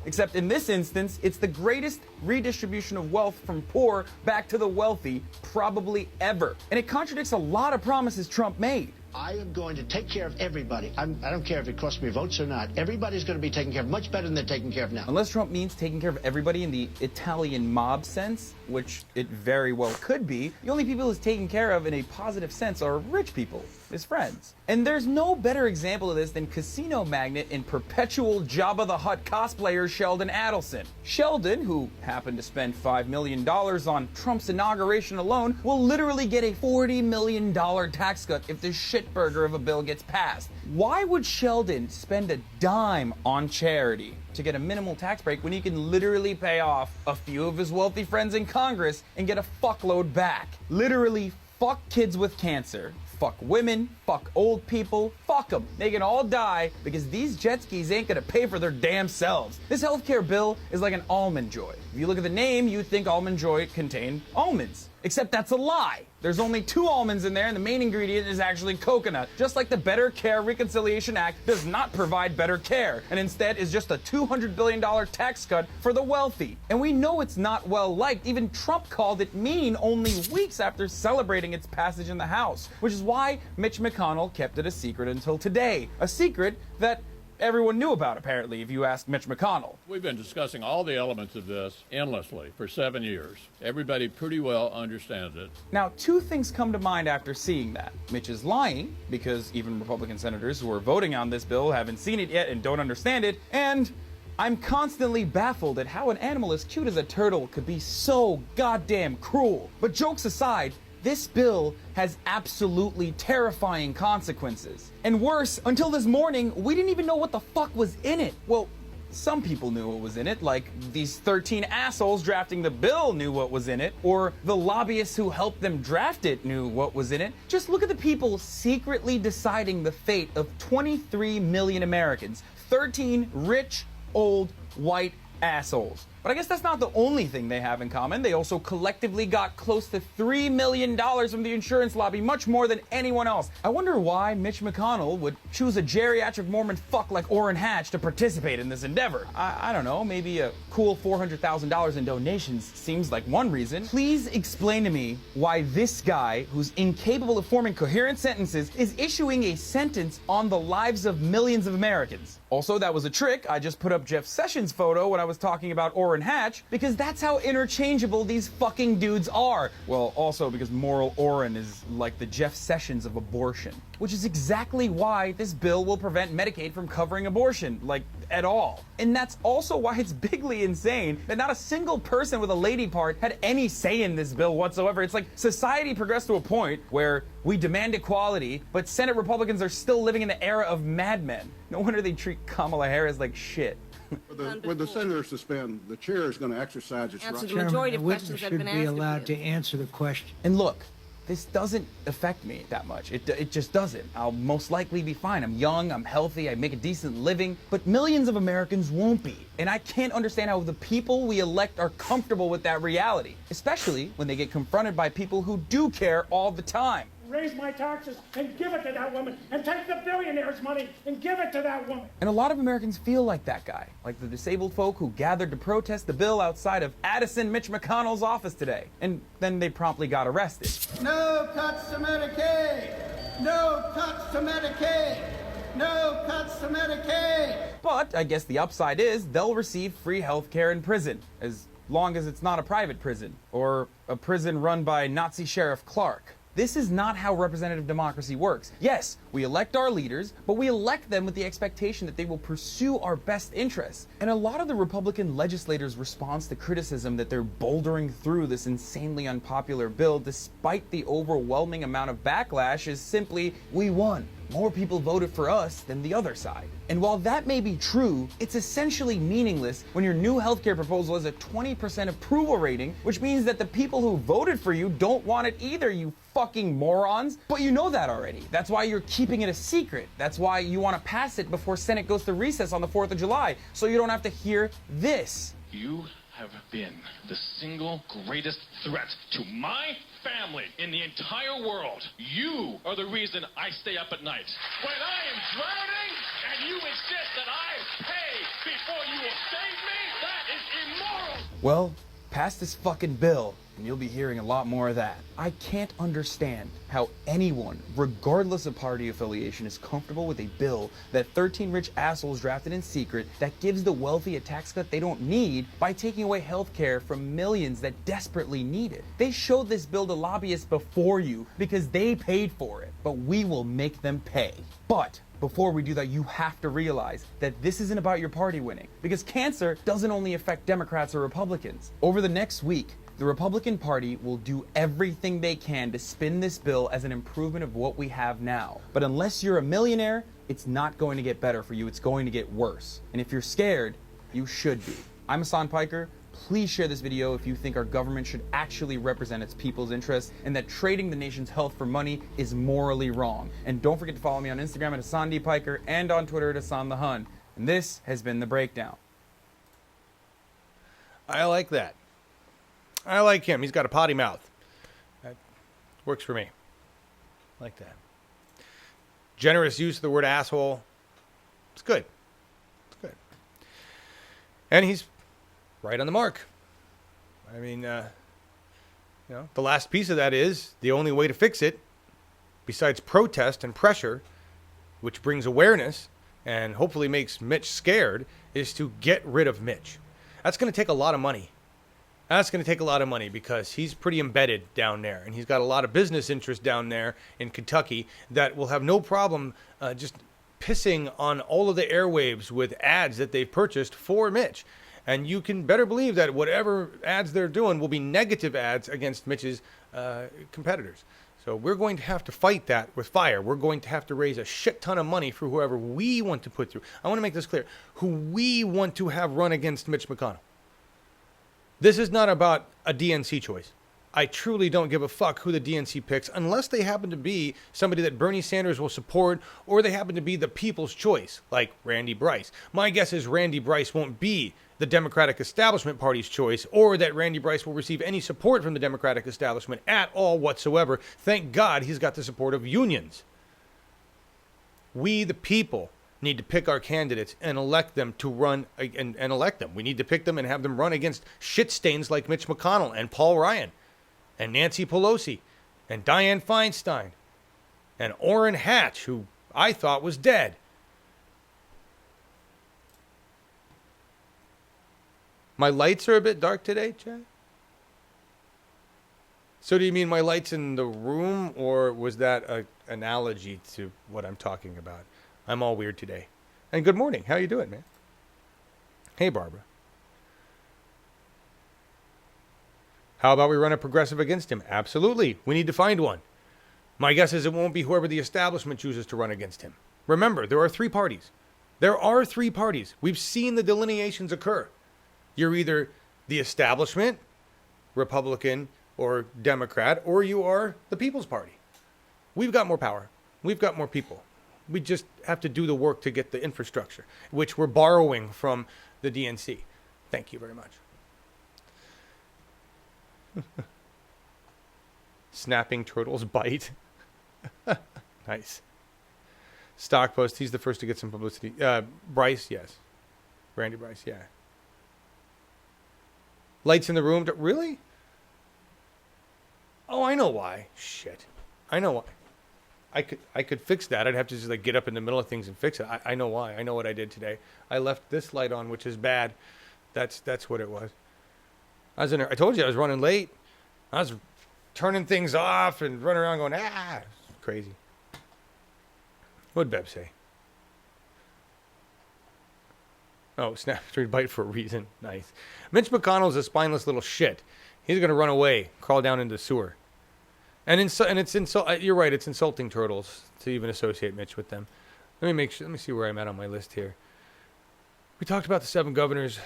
Except in this instance, it's the greatest redistribution of wealth from poor back to the wealthy probably ever. And it contradicts a lot of promises Trump made. I am going to take care of everybody. I don't care if it costs me votes or not. Everybody's going to be taken care of much better than they're taken care of now. Unless Trump means taking care of everybody in the Italian mob sense, which it very well could be, the only people he's taking care of in a positive sense are rich people, his friends. And there's no better example of this than casino magnate and perpetual Jabba the Hutt cosplayer Sheldon Adelson. Sheldon, who happened to spend $5 million on Trump's inauguration alone, will literally get a $40 million tax cut if this shitburger of a bill gets passed. Why would Sheldon spend a dime on charity to get a minimal tax break when he can literally pay off a few of his wealthy friends in Congress and get a fuckload back? Literally, fuck kids with cancer. Fuck women, fuck old people, fuck them. They can all die because these jet skis ain't gonna pay for their damn selves. This healthcare bill is like an Almond Joy. If you look at the name, you'd think Almond Joy contained almonds. Except that's a lie. There's only 2 almonds in there and the main ingredient is actually coconut. Just like the Better Care Reconciliation Act does not provide better care and instead is just a $200 billion tax cut for the wealthy. And we know it's not well liked. Even Trump called it mean only weeks after celebrating its passage in the House, which is why Mitch McConnell kept it a secret until today. A secret that everyone knew about, apparently, if you ask Mitch McConnell. We've been discussing all the elements of this endlessly for 7 years. Everybody pretty well understands it. Now, 2 things come to mind after seeing that. Mitch is lying, because even Republican senators who are voting on this bill haven't seen it yet and don't understand it, and I'm constantly baffled at how an animal as cute as a turtle could be so goddamn cruel. But jokes aside, this bill has absolutely terrifying consequences. And worse, until this morning, we didn't even know what the fuck was in it. Well, some people knew what was in it, like these 13 assholes drafting the bill knew what was in it, or the lobbyists who helped them draft it knew what was in it. Just look at the people secretly deciding the fate of 23 million Americans. 13 rich, old, white assholes. But I guess that's not the only thing they have in common. They also collectively got close to $3 million from the insurance lobby, much more than anyone else. I wonder why Mitch McConnell would choose a geriatric Mormon fuck like Orrin Hatch to participate in this endeavor. I don't know, maybe a cool $400,000 in donations seems like one reason. Please explain to me why this guy, who's incapable of forming coherent sentences, is issuing a sentence on the lives of millions of Americans. Also, that was a trick. I just put up Jeff Sessions' photo when I was talking about Orrin Hatch, because that's how interchangeable these fucking dudes are. Well, also because moral Orrin is like the Jeff Sessions of abortion. Which is exactly why this bill will prevent Medicaid from covering abortion, like, at all. And that's also why it's bigly insane that not a single person with a lady part had any say in this bill whatsoever. It's like society progressed to a point where we demand equality, but Senate Republicans are still living in the era of madmen. No wonder they treat Kamala Harris like shit. When the senators suspend, the chair is going to exercise its right. The majority of questions that have been asked. Should be allowed to answer the question. And look, this doesn't affect me that much. It just doesn't. I'll most likely be fine. I'm young, I'm healthy, I make a decent living, but millions of Americans won't be. And I can't understand how the people we elect are comfortable with that reality, especially when they get confronted by people who do care all the time. raise my taxes and give it to that woman, and take the billionaires' money and give it to that woman. And a lot of Americans feel like that guy, like the disabled folk who gathered to protest the bill outside of Addison Mitch McConnell's office today. And then they promptly got arrested. No cuts to Medicaid! No cuts to Medicaid! No cuts to Medicaid! But I guess the upside is they'll receive free health care in prison, as long as it's not a private prison, or a prison run by Nazi Sheriff Clark. This is not how representative democracy works. Yes, we elect our leaders, but we elect them with the expectation that they will pursue our best interests. And a lot of the Republican legislators' response to criticism that they're bouldering through this insanely unpopular bill despite the overwhelming amount of backlash is simply, we won. More people voted for us than the other side. And while that may be true, it's essentially meaningless when your new healthcare proposal has a 20% approval rating, which means that the people who voted for you don't want it either, you fucking morons. But you know that already. That's why you're keeping it a secret. That's why you want to pass it before Senate goes to recess on the 4th of July, so you don't have to hear this. You have been the single greatest threat to my family in the entire world. You are the reason I stay up at night. When I am drowning and you insist that I pay before you will save me, that is immoral. Well, pass this fucking bill, and you'll be hearing a lot more of that. I can't understand how anyone, regardless of party affiliation, is comfortable with a bill that 13 rich assholes drafted in secret that gives the wealthy a tax cut they don't need by taking away health care from millions that desperately need it. They showed this bill to lobbyists before you because they paid for it, but we will make them pay. But before we do that, you have to realize that this isn't about your party winning, because cancer doesn't only affect Democrats or Republicans. Over the next week, the Republican Party will do everything they can to spin this bill as an improvement of what we have now. But unless you're a millionaire, it's not going to get better for you, it's going to get worse. And if you're scared, you should be. I'm Hassan Piker. Please share this video if you think our government should actually represent its people's interests and that trading the nation's health for money is morally wrong. And don't forget to follow me on Instagram at Hassan D. Piker and on Twitter at Hassan the Hun. And this has been The Breakdown. I like that. I like him. He's got a potty mouth. That works for me. Like that. Generous use of the word asshole. It's good. It's good. And he's right on the mark. I mean, the last piece of that is the only way to fix it, besides protest and pressure, which brings awareness and hopefully makes Mitch scared, is to get rid of Mitch. That's going to take a lot of money. That's going to take a lot of money because he's pretty embedded down there, and he's got a lot of business interests down there in Kentucky that will have no problem just pissing on all of the airwaves with ads that they've purchased for Mitch. And you can better believe that whatever ads they're doing will be negative ads against Mitch's competitors. So we're going to have to fight that with fire. We're going to have to raise a shit ton of money for whoever we want to put through. I want to make this clear. Who we want to have run against Mitch McConnell. This is not about a DNC choice. I truly don't give a fuck who the DNC picks unless they happen to be somebody that Bernie Sanders will support or they happen to be the people's choice, like Randy Bryce. My guess is Randy Bryce won't be the Democratic Establishment Party's choice or that Randy Bryce will receive any support from the Democratic establishment at all whatsoever. Thank God he's got the support of unions. We, the people, need to pick our candidates and elect them to run and elect them. We need to pick them and have them run against shit stains like Mitch McConnell and Paul Ryan and Nancy Pelosi and Dianne Feinstein and Orrin Hatch, who I thought was dead. My lights are a bit dark today, Chad? So do you mean my lights in the room, or was that an analogy to what I'm talking about? I'm all weird today. And good morning. How you doing, man? Hey, Barbara. How about we run a progressive against him? Absolutely. We need to find one. My guess is it won't be whoever the establishment chooses to run against him. Remember, there are three parties. There are three parties. We've seen the delineations occur. You're either the establishment, Republican or Democrat, or you are the People's Party. We've got more power. We've got more people. We just have to do the work to get the infrastructure, which we're borrowing from the DNC. Thank you very much. Snapping turtles bite. Nice. Stock post. He's the first to get some publicity. Bryce, yes. Randy Bryce, yeah. Lights in the room. Really? Oh, I know why. Shit. I know why. I could fix that. I'd have to just like get up in the middle of things and fix it. I know why. I know what I did today. I left this light on, which is bad. That's what it was. I was in there. I told you I was running late. I was turning things off and running around going, it's crazy. What'd Beb say? Oh, snap, straight bite for a reason. Nice. Mitch McConnell's a spineless little shit. He's going to run away, crawl down into the sewer. And you're right, it's insulting turtles to even associate Mitch with them. Let me see where I'm at on my list here. We talked about the 7 governors.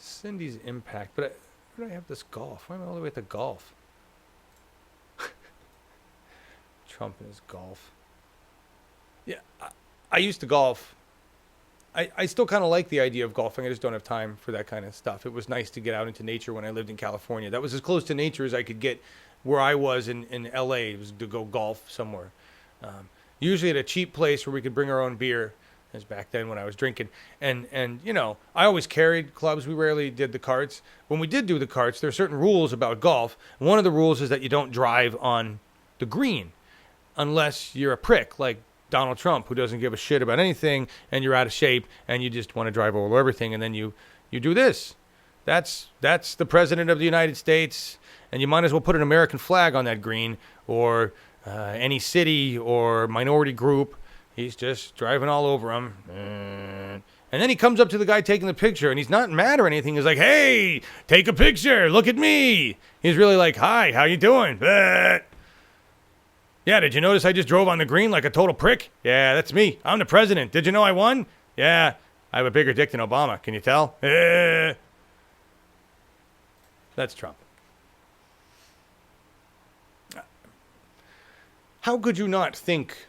Cindy's impact, but where do I have this golf? Why am I all the way at the golf? Trump and his golf. Yeah, I used to golf. I still kind of like the idea of golfing. I just don't have time for that kind of stuff. It was nice to get out into nature when I lived in California. That was as close to nature as I could get where I was in L.A. It was to go golf somewhere. Usually at a cheap place where we could bring our own beer. As back then when I was drinking. And you know, I always carried clubs. We rarely did the carts. When we did do the carts, there are certain rules about golf. One of the rules is that you don't drive on the green unless you're a prick like Donald Trump, who doesn't give a shit about anything, and you're out of shape, and you just want to drive over everything, and then you do this. That's the president of the United States, and you might as well put an American flag on that green, or any city or minority group. He's just driving all over him. And then he comes up to the guy taking the picture, and he's not mad or anything. He's like, hey, take a picture. Look at me. He's really like, hi, how you doing? Yeah, did you notice I just drove on the green like a total prick? Yeah, that's me. I'm the president. Did you know I won? Yeah, I have a bigger dick than Obama. Can you tell? That's Trump. How could you not think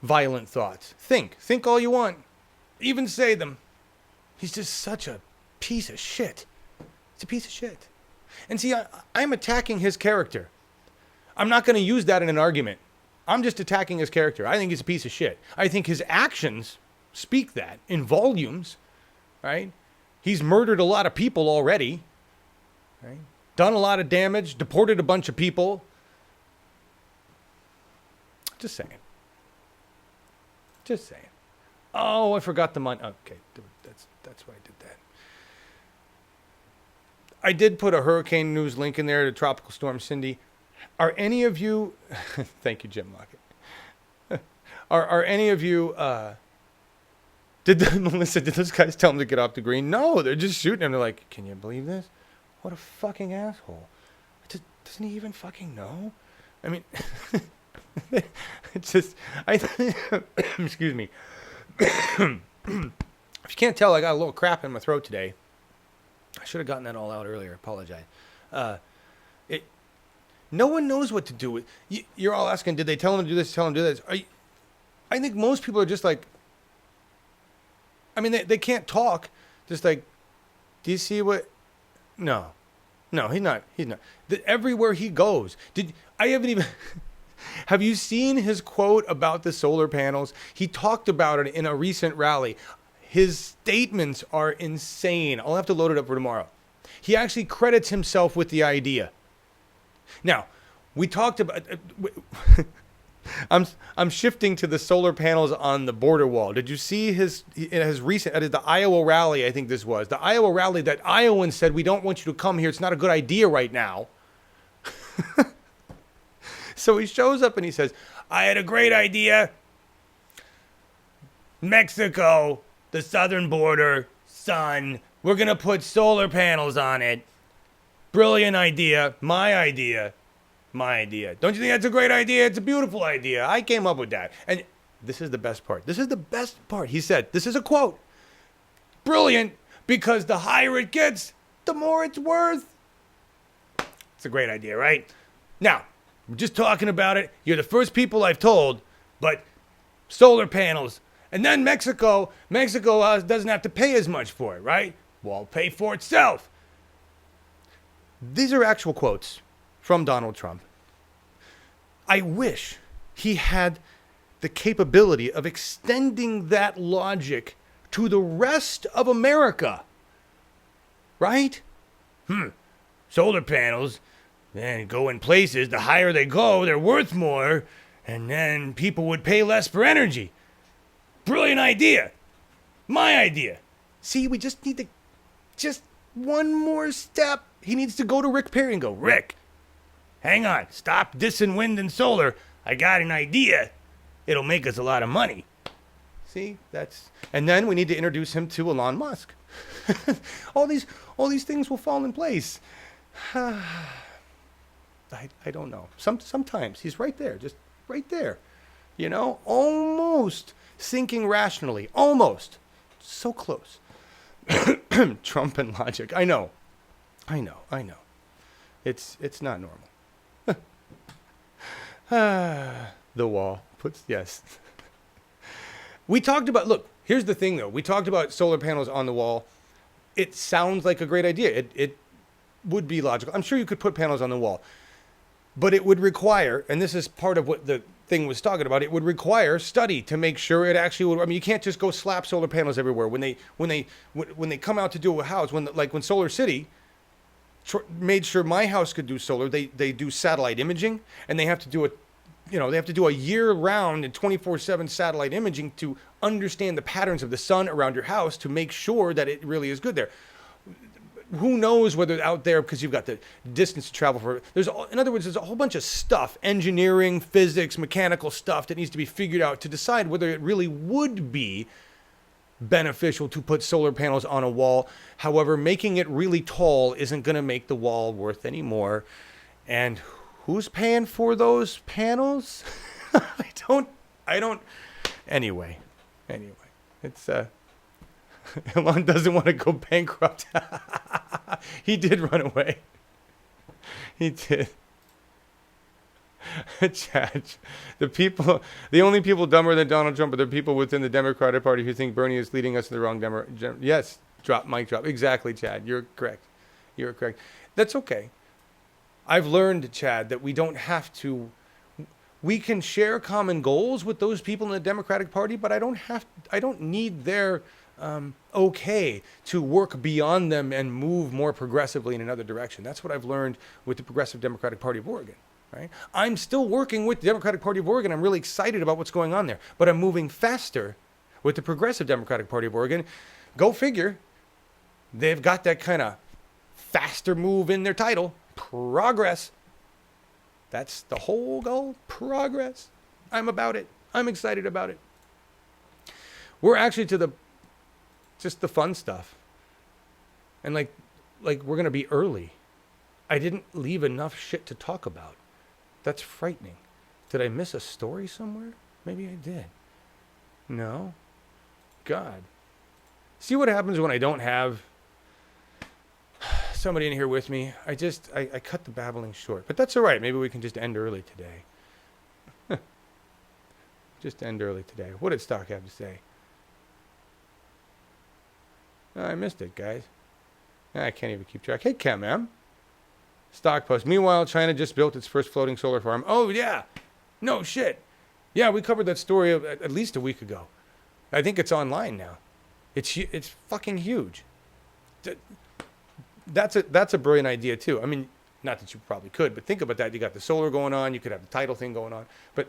violent thoughts? Think all you want. Even say them. He's just such a piece of shit. It's a piece of shit. And see, I'm attacking his character. I'm not going to use that in an argument. I'm just attacking his character. I think he's a piece of shit. I think his actions speak that in volumes, right? He's murdered a lot of people already, right? Done a lot of damage, deported a bunch of people. Just saying. Just saying. Oh, I forgot the money. Okay, that's why I did that. I did put a hurricane news link in there to Tropical Storm Cindy. Are any of you... Thank you, Jim Lockett. Are any of you... Melissa, did those guys tell him to get off the green? No, they're just shooting him. They're like, can you believe this? What a fucking asshole. Doesn't he even fucking know? I mean... It's just... Excuse me. If you can't tell, I got a little crap in my throat today. I should have gotten that all out earlier. I apologize. No one knows what to do with. You're all asking, did they tell him to do this? Tell him to do this? I think most people are just like. I mean, they can't talk. Just like, do you see what? No, he's not. Everywhere he goes, I haven't even. Have you seen his quote about the solar panels? He talked about it in a recent rally. His statements are insane. I'll have to load it up for tomorrow. He actually credits himself with the idea. Now, we talked about... I'm shifting to the solar panels on the border wall. Did you see his recent... At the Iowa rally, I think this was. The Iowa rally that Iowans said, we don't want you to come here. It's not a good idea right now. So he shows up and he says, I had a great idea. Mexico, the southern border, sun. We're going to put solar panels on it. Brilliant idea. My idea. Don't you think that's a great idea? It's a beautiful idea. I came up with that. And this is the best part. He said, this is a quote. Brilliant, because the higher it gets, the more it's worth. It's a great idea, right? Now, we're just talking about it. You're the first people I've told, but solar panels. And then Mexico doesn't have to pay as much for it, right? Well, pay for itself. These are actual quotes from Donald Trump. I wish he had the capability of extending that logic to the rest of America. Right? Solar panels, then go in places, the higher they go, they're worth more, and then people would pay less for energy. Brilliant idea. My idea. See, we just need to, just one more step. He needs to go to Rick Perry and go, Rick, hang on, stop dissing wind and solar. I got an idea. It'll make us a lot of money. See, and then we need to introduce him to Elon Musk. all these things will fall in place. I don't know. Sometimes he's right there, just right there. You know, almost thinking rationally, almost. So close. Trump and logic. I know. It's not normal. The wall. Yes. We talked about, look, here's the thing though. We talked about solar panels on the wall. It sounds like a great idea. It would be logical. I'm sure you could put panels on the wall. But it would require, and this is part of what the thing was talking about, it would require study to make sure it actually would. I mean, you can't just go slap solar panels everywhere. When they come out to do a house, when Solar City made sure my house could do solar, they do satellite imaging, and they have to do a year-round and 24/7 satellite imaging to understand the patterns of the sun around your house to make sure that it really is good there. Who knows whether out there, because you've got the distance to travel for. In other words, there's a whole bunch of stuff, engineering, physics, mechanical stuff that needs to be figured out to decide whether it really would be beneficial to put solar panels on a wall. However, making it really tall isn't going to make the wall worth any more. And who's paying for those panels? I don't. Anyway, it's Elon doesn't want to go bankrupt. He did run away. He did. Chad, the only people dumber than Donald Trump are the people within the Democratic Party who think Bernie is leading us in the wrong Yes, mic drop. Exactly, Chad. You're correct. That's okay. I've learned, Chad, that we don't have to. We can share common goals with those people in the Democratic Party, but I don't need their okay to work beyond them and move more progressively in another direction. That's what I've learned with the Progressive Democratic Party of Oregon. Right? I'm still working with the Democratic Party of Oregon. I'm really excited about what's going on there, but I'm moving faster with the Progressive Democratic Party of Oregon. Go figure. They've got that kind of faster move in their title. Progress. That's the whole goal. Progress. I'm about it. I'm excited about it. We're actually to just the fun stuff. And like we're going to be early. I didn't leave enough shit to talk about. That's frightening. Did I miss a story somewhere? Maybe I did. No. God. See what happens when I don't have somebody in here with me. I cut the babbling short. But that's all right. Maybe we can just end early today. Just end early today. What did Stock have to say? I missed it, guys. I can't even keep track. Hey, Cam, Stock post. Meanwhile, China just built its first floating solar farm. Oh, yeah. No shit. Yeah, we covered that story at least a week ago. I think it's online now. It's fucking huge. That's a brilliant idea, too. I mean, not that you probably could, but think about that. You got the solar going on. You could have the tidal thing going on. But,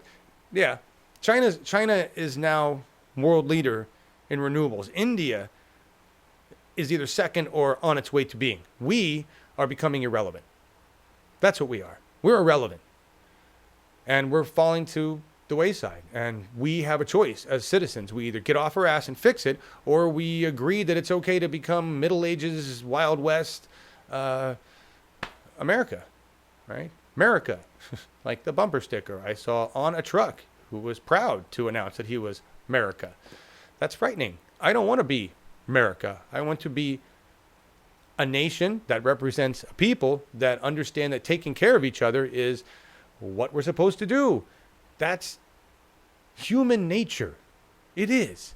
yeah, China is now world leader in renewables. India is either second or on its way to being. We are becoming irrelevant. That's what we are. We're irrelevant. And we're falling to the wayside. And we have a choice as citizens. We either get off our ass and fix it, or we agree that it's okay to become Middle Ages, Wild West, America, right? America, like the bumper sticker I saw on a truck who was proud to announce that he was America. That's frightening. I don't want to be America. I want to be a nation that represents people that understand that taking care of each other is what we're supposed to do. That's human nature. It is.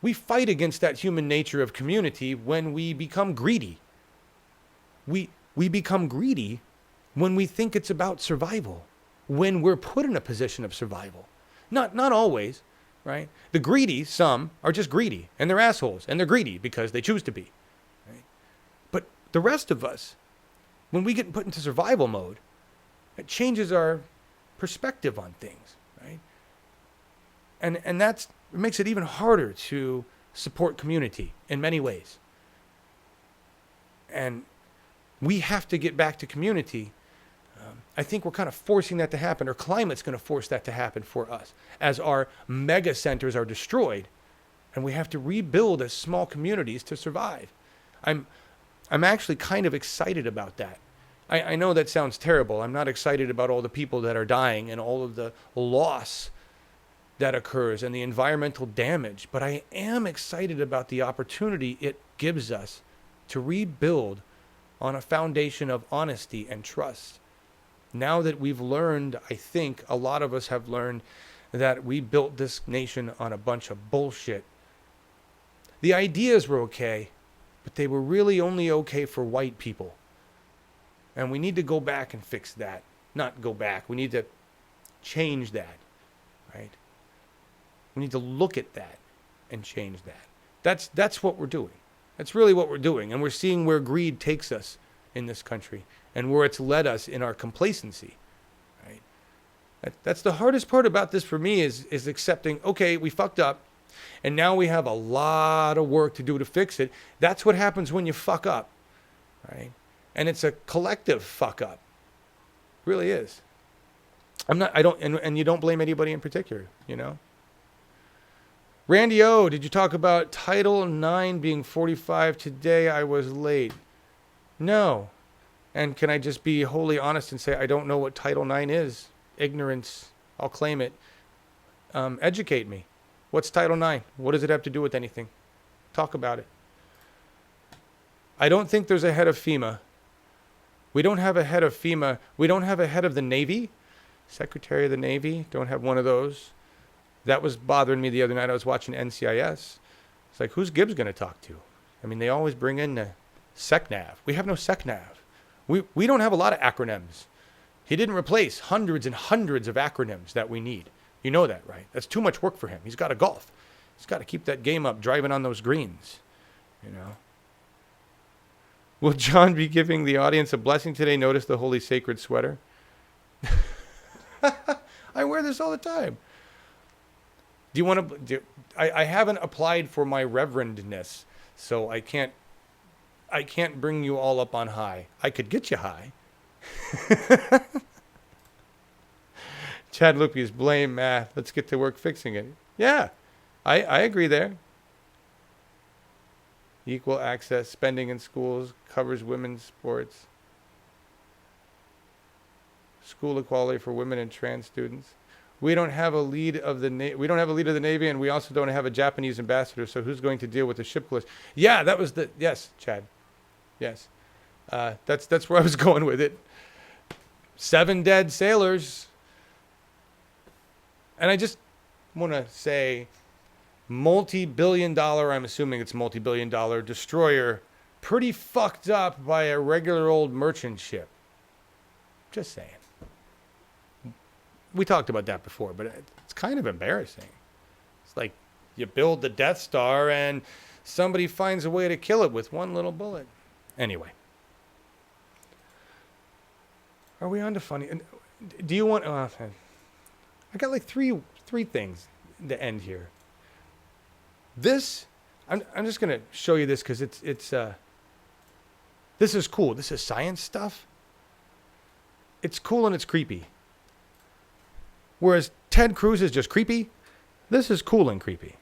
We fight against that human nature of community when we become greedy. We become greedy when we think it's about survival. when we're put in a position of survival. Not always, right? The greedy, some, are just greedy, and they're assholes, and they're greedy because they choose to be. Right? But the rest of us, when we get put into survival mode, it changes our perspective on things, right? And it makes it even harder to support community in many ways. And we have to get back to community. I think we're kind of forcing that to happen, or climate's going to force that to happen for us as our mega centers are destroyed, and we have to rebuild as small communities to survive. I'm actually kind of excited about that. I know that sounds terrible. I'm not excited about all the people that are dying and all of the loss that occurs and the environmental damage, but I am excited about the opportunity it gives us to rebuild on a foundation of honesty and trust. Now that we've learned, I think a lot of us have learned that we built this nation on a bunch of bullshit. The ideas were okay, but they were really only okay for white people. And we need to go back and fix that. Not go back. We need to change that, right? We need to look at that and change that. That's what we're doing. That's really what we're doing. And we're seeing where greed takes us in this country and where it's led us in our complacency, right? That's the hardest part about this for me is accepting, okay, we fucked up, and now we have a lot of work to do to fix it. That's what happens when you fuck up, right? And it's a collective fuck up. It really is. And you don't blame anybody in particular, you know? Randy O, did you talk about Title IX being 45 today? I was late. No. And can I just be wholly honest and say I don't know what Title IX is? Ignorance. I'll claim it. Educate me. What's Title IX? What does it have to do with anything? Talk about it. I don't think there's a head of FEMA. We don't have a head of FEMA. We don't have a head of the Navy. Secretary of the Navy. Don't have one of those. That was bothering me the other night. I was watching NCIS. It's like, who's Gibbs going to talk to? I mean, they always bring in the SecNav. We have no SecNav. We don't have a lot of acronyms. He didn't replace hundreds and hundreds of acronyms that we need. You know that, right? That's too much work for him. He's got to golf. He's got to keep that game up, driving on those greens, you know. Will John be giving the audience a blessing today? Notice the holy sacred sweater. I wear this all the time. Do you want to? I haven't applied for my reverendness, so I can't bring you all up on high. I could get you high. Chad Lupius, blame math. Let's get to work fixing it. Yeah, I agree there. Equal access spending in schools covers women's sports. School equality for women and trans students. We don't have a lead of the Navy, and we also don't have a Japanese ambassador. So who's going to deal with the ship list? Yeah, that was yes, Chad. Yes, that's where I was going with it. 7 dead sailors, and I just want to say, multi-billion-dollar. I'm assuming it's multi-billion-dollar destroyer, pretty fucked up by a regular old merchant ship. Just saying. We talked about that before, but it's kind of embarrassing. It's like you build the Death Star and somebody finds a way to kill it with one little bullet. Anyway. Are we on to funny? Do you want... I got like three things to end here. This... I'm just going to show you this because it's this is cool. This is science stuff. It's cool and it's creepy. Whereas Ted Cruz is just creepy, this is cool and creepy.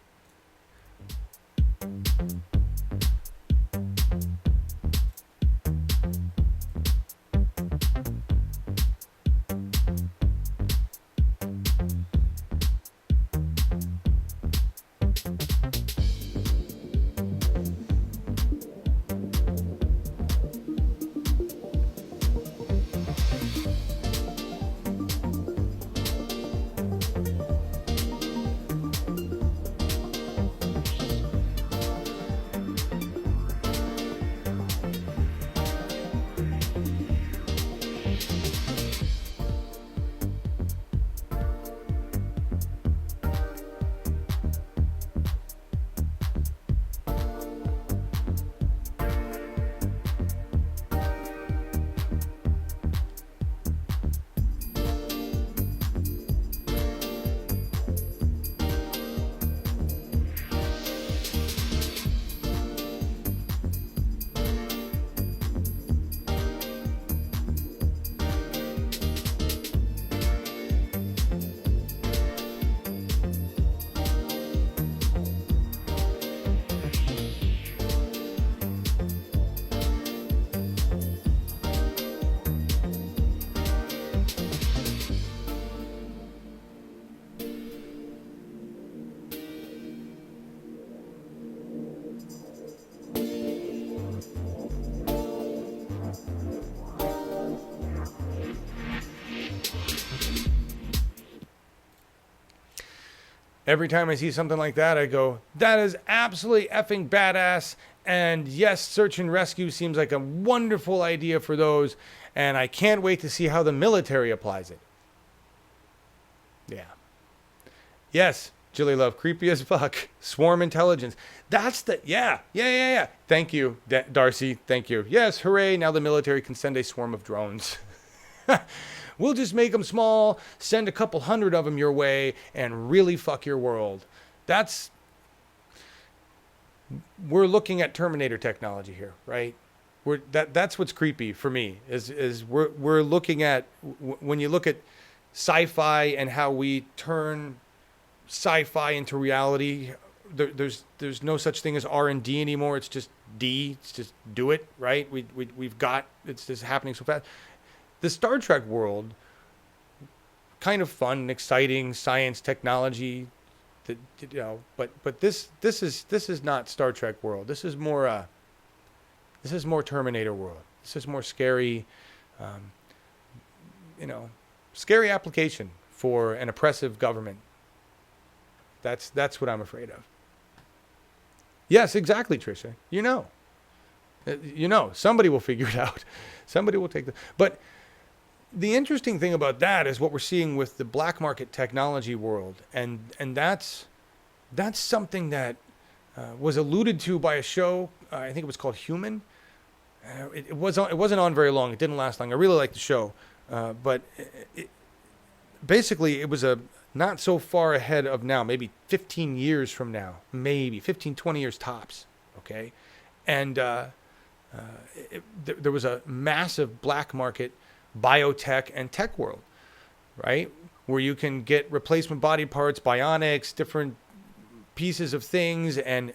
every time I see something like that, I go, that is absolutely effing badass. And yes, search and rescue seems like a wonderful idea for those. And I can't wait to see how the military applies it. Yeah. Yes, Jilly Love, creepy as fuck. Swarm intelligence. That's the, yeah. Thank you, Darcy. Thank you. Yes, hooray. Now the military can send a swarm of drones. We'll just make them small, send a couple hundred of them your way, and really fuck your world. We're looking at Terminator technology here, right? That's what's creepy for me, is we're looking at, when you look at sci-fi and how we turn sci-fi into reality, there's no such thing as R&D anymore. It's just D. It's just do it, right? We've got, it's just happening so fast. The Star Trek world, kind of fun and exciting, science, technology, but this is not Star Trek world. This is more Terminator world. This is more scary, scary application for an oppressive government. That's what I'm afraid of. Yes, exactly, Tricia. Somebody will figure it out. Somebody will take but the interesting thing about that is what we're seeing with the black market technology world, and that's something that was alluded to by a show. I think it was called Human. It wasn't on very long. It didn't last long. I really liked the show, but basically it was a not so far ahead of now, maybe 15 years from now, maybe 15, 20 years tops. Okay, and there was a massive black market biotech and tech world, right? Where you can get replacement body parts, bionics, different pieces of things, and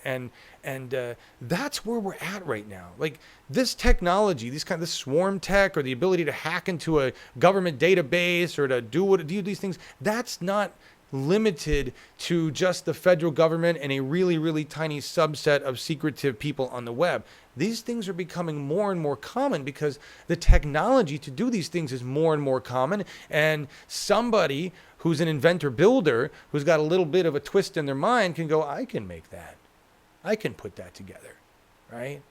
that's where we're at right now. Like this technology, this swarm tech, or the ability to hack into a government database, or to do these things, that's not limited to just the federal government and a really, really tiny subset of secretive people on the web. These things are becoming more and more common because the technology to do these things is more and more common. And somebody who's an inventor builder, who's got a little bit of a twist in their mind, can go, I can make that. I can put that together, right?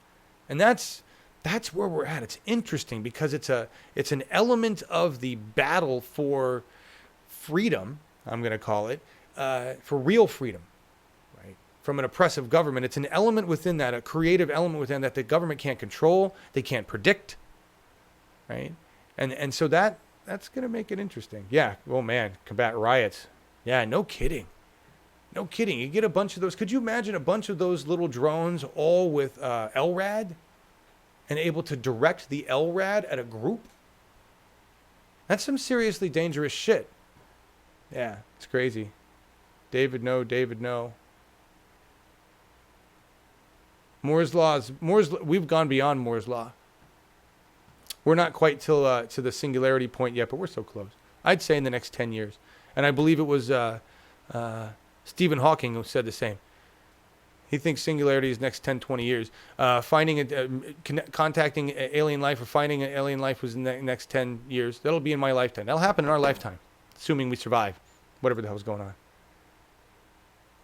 And that's where we're at. It's interesting because it's an element of the battle for freedom, I'm going to call it, for real freedom. From an oppressive government. It's an element within that, a creative element within that the government can't control, they can't predict, right? And so that's going to make it interesting. Yeah, oh man, combat riots. Yeah, no kidding. No kidding. You get a bunch of those. Could you imagine a bunch of those little drones all with LRAD and able to direct the LRAD at a group? That's some seriously dangerous shit. Yeah, it's crazy. David, no. Moore's Law, we've gone beyond Moore's Law. We're not quite to the singularity point yet, but we're so close. I'd say in the next 10 years. And I believe it was Stephen Hawking who said the same. He thinks singularity is next 10, 20 years. Contacting alien life or finding an alien life was in the next 10 years. That'll be in my lifetime. That'll happen in our lifetime, assuming we survive, whatever the hell's going on.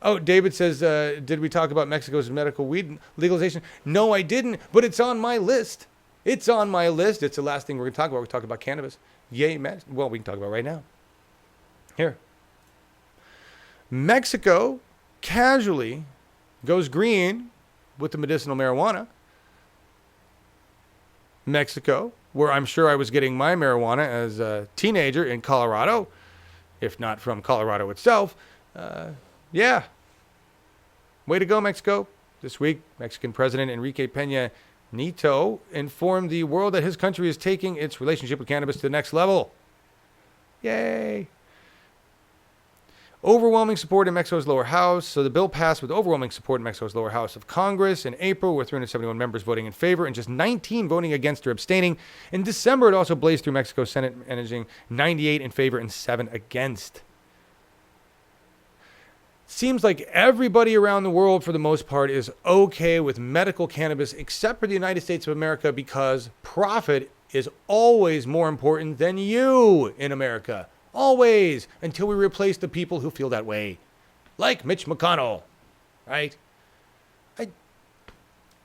Oh, David says, did we talk about Mexico's medical weed legalization? No, I didn't, but it's on my list. It's on my list. It's the last thing we're going to talk about. We're talking about cannabis. Yay, well, we can talk about it right now. Here. Mexico casually goes green with the medicinal marijuana. Mexico, where I'm sure I was getting my marijuana as a teenager in Colorado, if not from Colorado itself. Yeah. Way to go, Mexico. This week, Mexican President Enrique Peña Nieto informed the world that his country is taking its relationship with cannabis to the next level. Yay. Overwhelming support in Mexico's lower house. So the bill passed with overwhelming support in Mexico's lower house of Congress in April, with 371 members voting in favor and just 19 voting against or abstaining. In December, it also blazed through Mexico's Senate, managing 98 in favor and 7 against. Seems like everybody around the world, for the most part, is okay with medical cannabis, except for the United States of America, because profit is always more important than you in America. Always, until we replace the people who feel that way. like Mitch McConnell, right?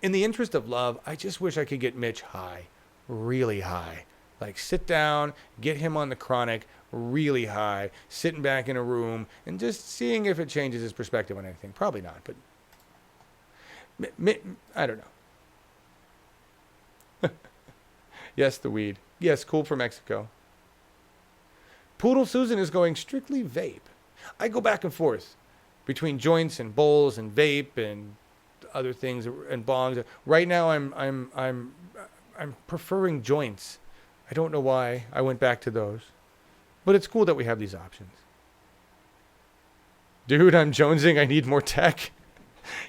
In the interest of love, I just wish I could get Mitch high, really high. Like sit down, get him on the chronic, really high, sitting back in a room, and just seeing if it changes his perspective on anything. Probably not, but I don't know. Yes, the weed. Yes, cool for Mexico. Poodle Susan is going strictly vape. I go back and forth between joints and bowls and vape and other things and bongs. Right now I'm preferring joints. I don't know why I went back to those. But it's cool that we have these options. Dude, I'm jonesing. I need more tech.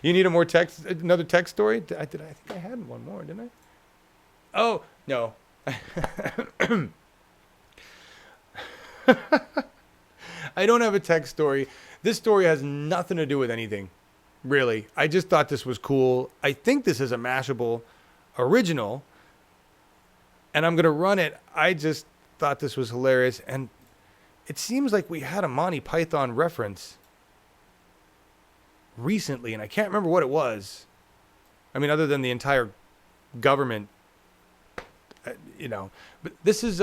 You need another tech story? I think I had one more, didn't I? Oh, no. I don't have a tech story. This story has nothing to do with anything, really. I just thought this was cool. I think this is a Mashable original, and I'm going to run it. I just thought this was hilarious, and it seems like we had a Monty Python reference recently, and I can't remember what it was. I mean, other than the entire government, But this is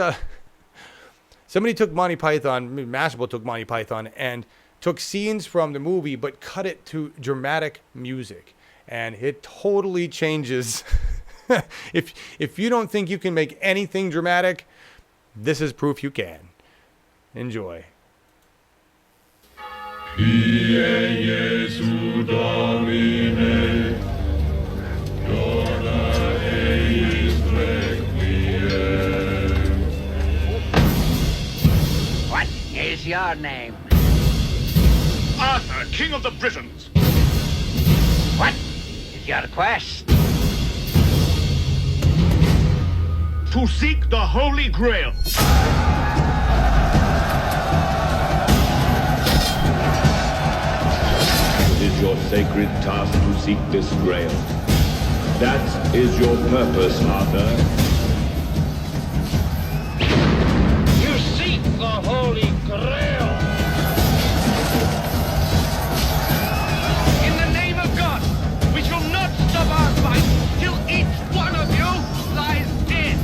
somebody took Monty Python, Mashable took Monty Python, and took scenes from the movie, but cut it to dramatic music, and it totally changes. If you don't think you can make anything dramatic, this is proof you can. Enjoy. What is your name? Arthur, King of the Britons. What is your quest? To seek the Holy Grail. It is your sacred task to seek this grail. That is your purpose, Arthur. You seek the Holy Grail. In the name of God, we shall not stop our fight till each one of you lies dead.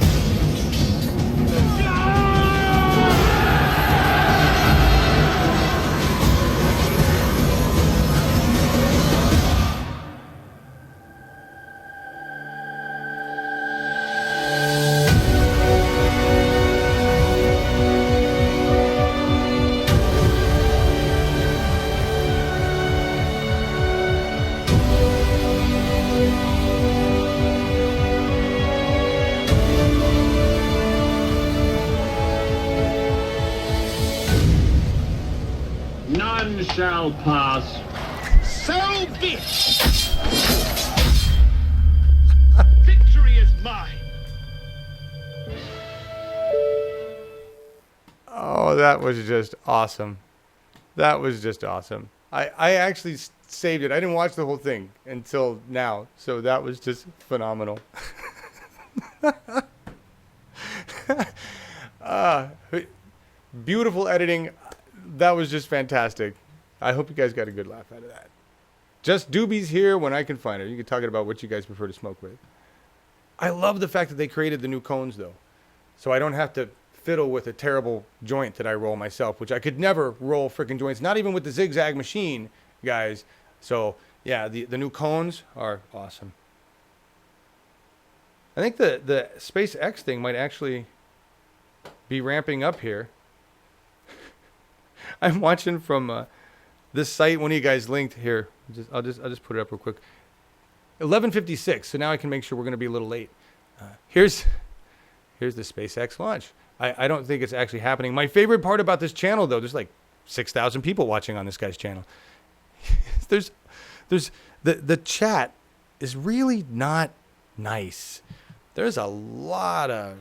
None shall pass. So be it. Victory is mine. Oh, that was just awesome. That was just awesome. I actually saved it. I didn't watch the whole thing until now, so that was just phenomenal. Beautiful editing. That was just fantastic. I hope you guys got a good laugh out of that. Just Doobies here when I can find it. You can talk about what you guys prefer to smoke with. I love the fact that they created the new cones, though. So I don't have to fiddle with a terrible joint that I roll myself, which I could never roll freaking joints, not even with the zigzag machine, guys. So, yeah, the new cones are awesome. I think the SpaceX thing might actually be ramping up here. I'm watching from this site. One of you guys linked here. I'll just put it up real quick. 11:56. So now I can make sure we're going to be a little late. Here's the SpaceX launch. I don't think it's actually happening. My favorite part about this channel, though, there's like 6,000 people watching on this guy's channel. there's the chat is really not nice. There's a lot of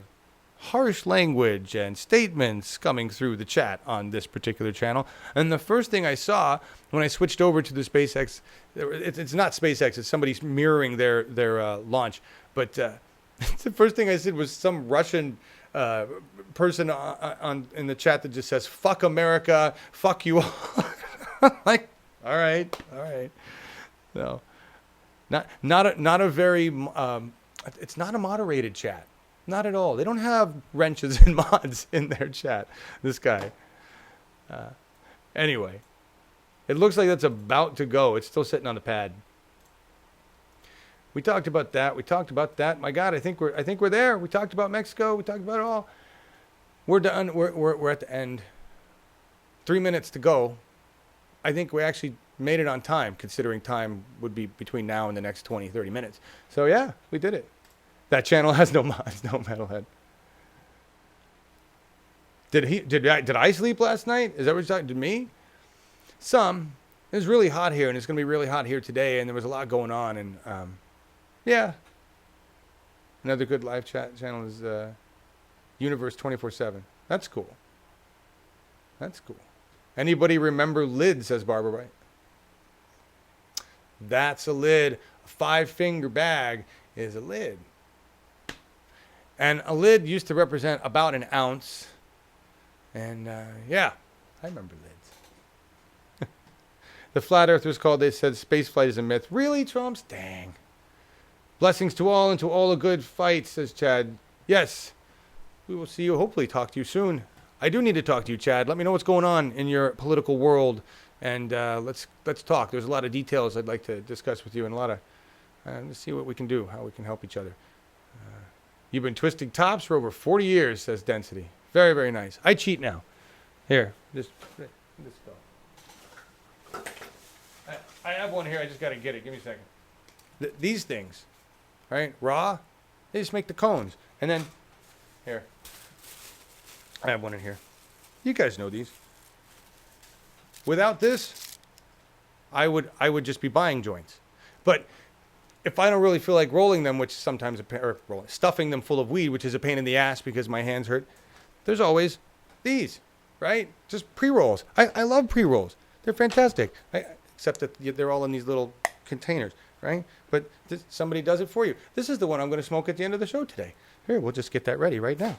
harsh language and statements coming through the chat on this particular channel. And the first thing I saw when I switched over to the SpaceX, it's not SpaceX, it's somebody mirroring their launch. But the first thing I said was some Russian person in the chat that just says, "Fuck America, fuck you all." Like, All right. No, not a very. It's not a moderated chat. Not at all. They don't have wrenches and mods in their chat. This guy. Anyway, it looks like that's about to go. It's still sitting on the pad. We talked about that. My God, I think we're there. We talked about Mexico. We talked about it all. We're done. We're at the end. 3 minutes to go. I think we actually made it on time, considering time would be between now and the next 20, 30 minutes. So yeah, we did it. That channel has no mods, no metalhead. Did I sleep last night? Is that what you're talking to me? Some. It was really hot here, and it's going to be really hot here today, and there was a lot going on, and yeah. Another good live chat channel is Universe 24/7. That's cool. That's cool. Anybody remember lid, says Barbara Wright. That's a lid. A 5-finger bag is a lid. And a lid used to represent about an ounce. And yeah, I remember lids. The flat earthers called, they said spaceflight is a myth. Really, Trumps? Dang. Blessings to all and to all a good fight, says Chad. Yes, we will see you, hopefully talk to you soon. I do need to talk to you, Chad. Let me know what's going on in your political world, and let's talk. There's a lot of details I'd like to discuss with you, and a lot of let's see what we can do, how we can help each other. You've been twisting tops for over 40 years, says Density. Very, very nice. I cheat now. Here, just go. I have one here. I just got to get it. Give me a second. These things, right? Raw. They just make the cones, and then here. I have one in here. You guys know these. Without this, I would just be buying joints. But if I don't really feel like rolling them, which sometimes stuffing them full of weed, which is a pain in the ass because my hands hurt, there's always these, right? Just pre-rolls. I love pre-rolls. They're fantastic. Except that they're all in these little containers, right? But somebody does it for you. This is the one I'm going to smoke at the end of the show today. Here, we'll just get that ready right now.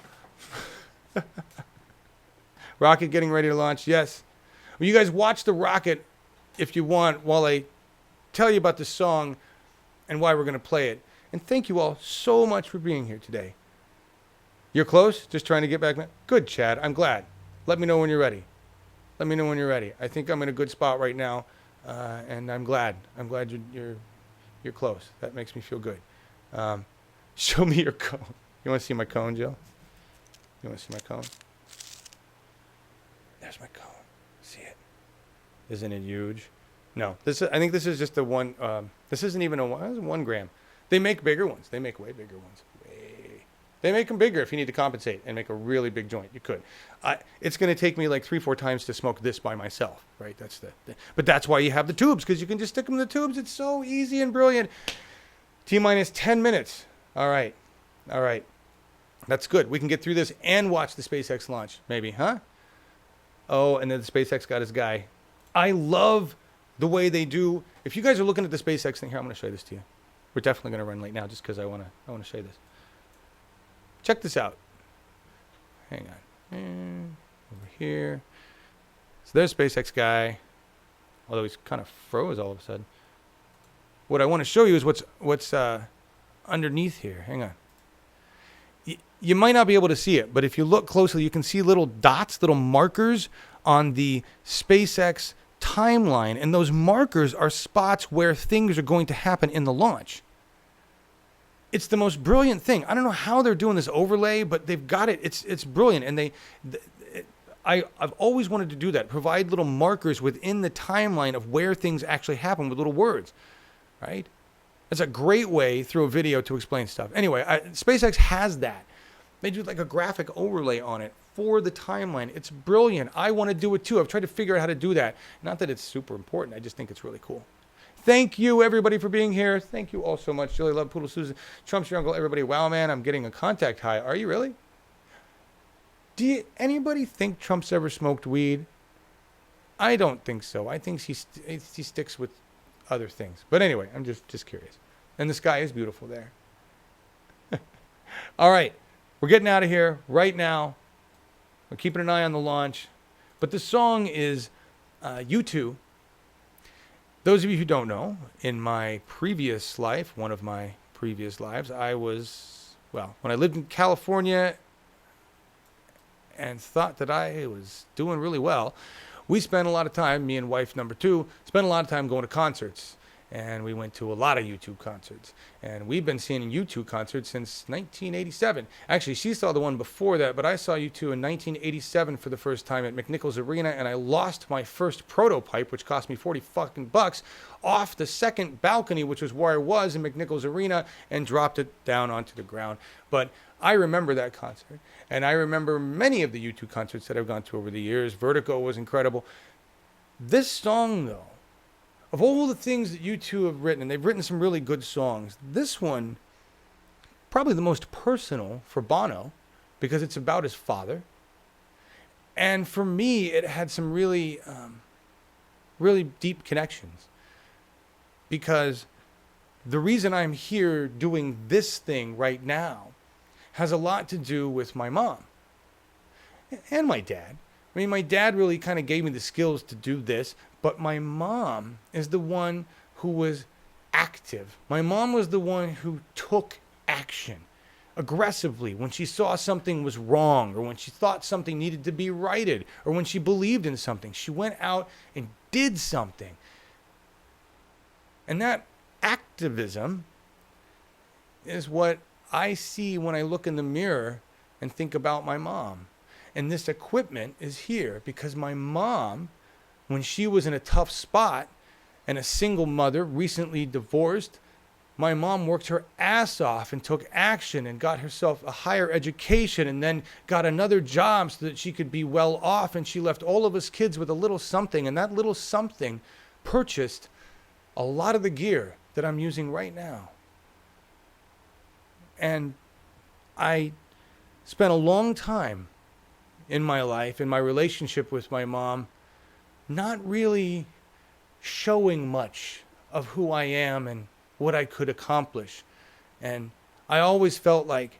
Rocket getting ready to launch. Yes. Well, you guys watch the rocket if you want while I tell you about the song and why we're going to play it. And thank you all so much for being here today. You're close? Just trying to get back? Good, Chad. I'm glad. Let me know when you're ready. Let me know when you're ready. I think I'm in a good spot right now, and I'm glad. I'm glad you're close. That makes me feel good. Show me your cone. You want to see my cone, Jill? You want to see my cone? There's my cone. See it? Isn't it huge? No. I think this is just the one. This isn't even a 1 gram. They make bigger ones. They make way bigger ones. They make them bigger if you need to compensate and make a really big joint. You could. It's going to take me like 3-4 times to smoke this by myself, right? But that's why you have the tubes, because you can just stick them in the tubes. It's so easy and brilliant. T-minus 10 minutes. All right. That's good. We can get through this and watch the SpaceX launch, maybe, huh? Oh, and then the SpaceX got his guy. I love the way they do. If you guys are looking at the SpaceX thing, here, I'm going to show you this to you. We're definitely going to run late now just because I want to show you this. Check this out. Hang on. Over here. So there's SpaceX guy. Although he's kind of froze all of a sudden. What I want to show you is what's underneath here. Hang on. You might not be able to see it, but if you look closely, you can see little dots, little markers on the SpaceX timeline. And those markers are spots where things are going to happen in the launch. It's the most brilliant thing. I don't know how they're doing this overlay, but they've got it. It's brilliant. And I've always wanted to do that, provide little markers within the timeline of where things actually happen with little words, right? That's a great way through a video to explain stuff. Anyway, SpaceX has that. They do like a graphic overlay on it for the timeline. It's brilliant. I want to do it too. I've tried to figure out how to do that. Not that it's super important. I just think it's really cool. Thank you, everybody, for being here. Thank you all so much. Julie, love, Poodle, Susan, Trump's your uncle, everybody. Wow, man, I'm getting a contact high. Are you really? Anybody think Trump's ever smoked weed? I don't think so. I think he sticks with other things. But anyway, I'm just curious. And the sky is beautiful there. All right. We're getting out of here right now. We're keeping an eye on the launch. But the song is U2. Those of you who don't know, in my previous life, one of my previous lives, when I lived in California and thought that I was doing really well, we spent a lot of time, me and wife number 2, spent a lot of time going to concerts. And we went to a lot of U2 concerts. And we've been seeing U2 concerts since 1987. Actually, she saw the one before that, but I saw U2 in 1987 for the first time at McNichols Arena, and I lost my first prototype, which cost me $40 off the second balcony, which was where I was in McNichols Arena, and dropped it down onto the ground. But I remember that concert. And I remember many of the U2 concerts that I've gone to over the years. Vertigo was incredible. This song, though, of all the things that U2 have written, and they've written some really good songs, this one, probably the most personal for Bono, because it's about his father. And for me, it had some really, really deep connections. Because the reason I'm here doing this thing right now has a lot to do with my mom and my dad. I mean, my dad really kind of gave me the skills to do this, but my mom is the one who was active. My mom was the one who took action aggressively when she saw something was wrong, or when she thought something needed to be righted, or when she believed in something. She went out and did something. And that activism is what I see when I look in the mirror and think about my mom. And this equipment is here because my mom, when she was in a tough spot and a single mother, recently divorced, my mom worked her ass off and took action and got herself a higher education and then got another job so that she could be well off. And she left all of us kids with a little something. And that little something purchased a lot of the gear that I'm using right now. And I spent a long time in my life, in my relationship with my mom, not really showing much of who I am and what I could accomplish. And I always felt like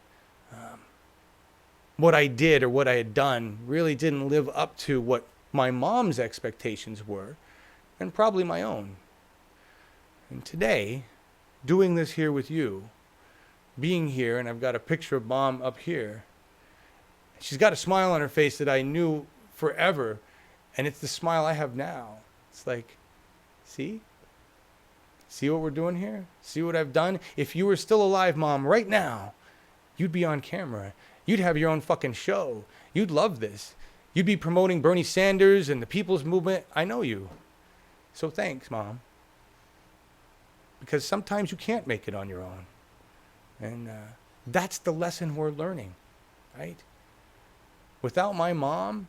what I did or what I had done really didn't live up to what my mom's expectations were, and probably my own. And today, doing this here with you, being here, and I've got a picture of Mom up here, she's got a smile on her face that I knew forever, and it's the smile I have now. It's like, see? See what we're doing here? See what I've done? If you were still alive, Mom, right now, you'd be on camera. You'd have your own fucking show. You'd love this. You'd be promoting Bernie Sanders and the People's Movement. I know you. So thanks, Mom. Because sometimes you can't make it on your own. And that's the lesson we're learning, right? Without my mom,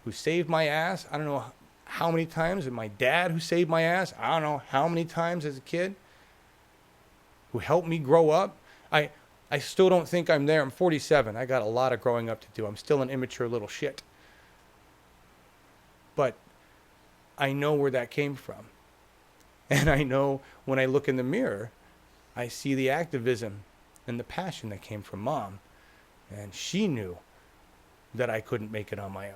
who saved my ass, I don't know how many times, and my dad, who saved my ass, I don't know how many times as a kid, who helped me grow up, I still don't think I'm there. I'm 47. I got a lot of growing up to do. I'm still an immature little shit. But I know where that came from. And I know when I look in the mirror, I see the activism and the passion that came from Mom. And she knew that I couldn't make it on my own.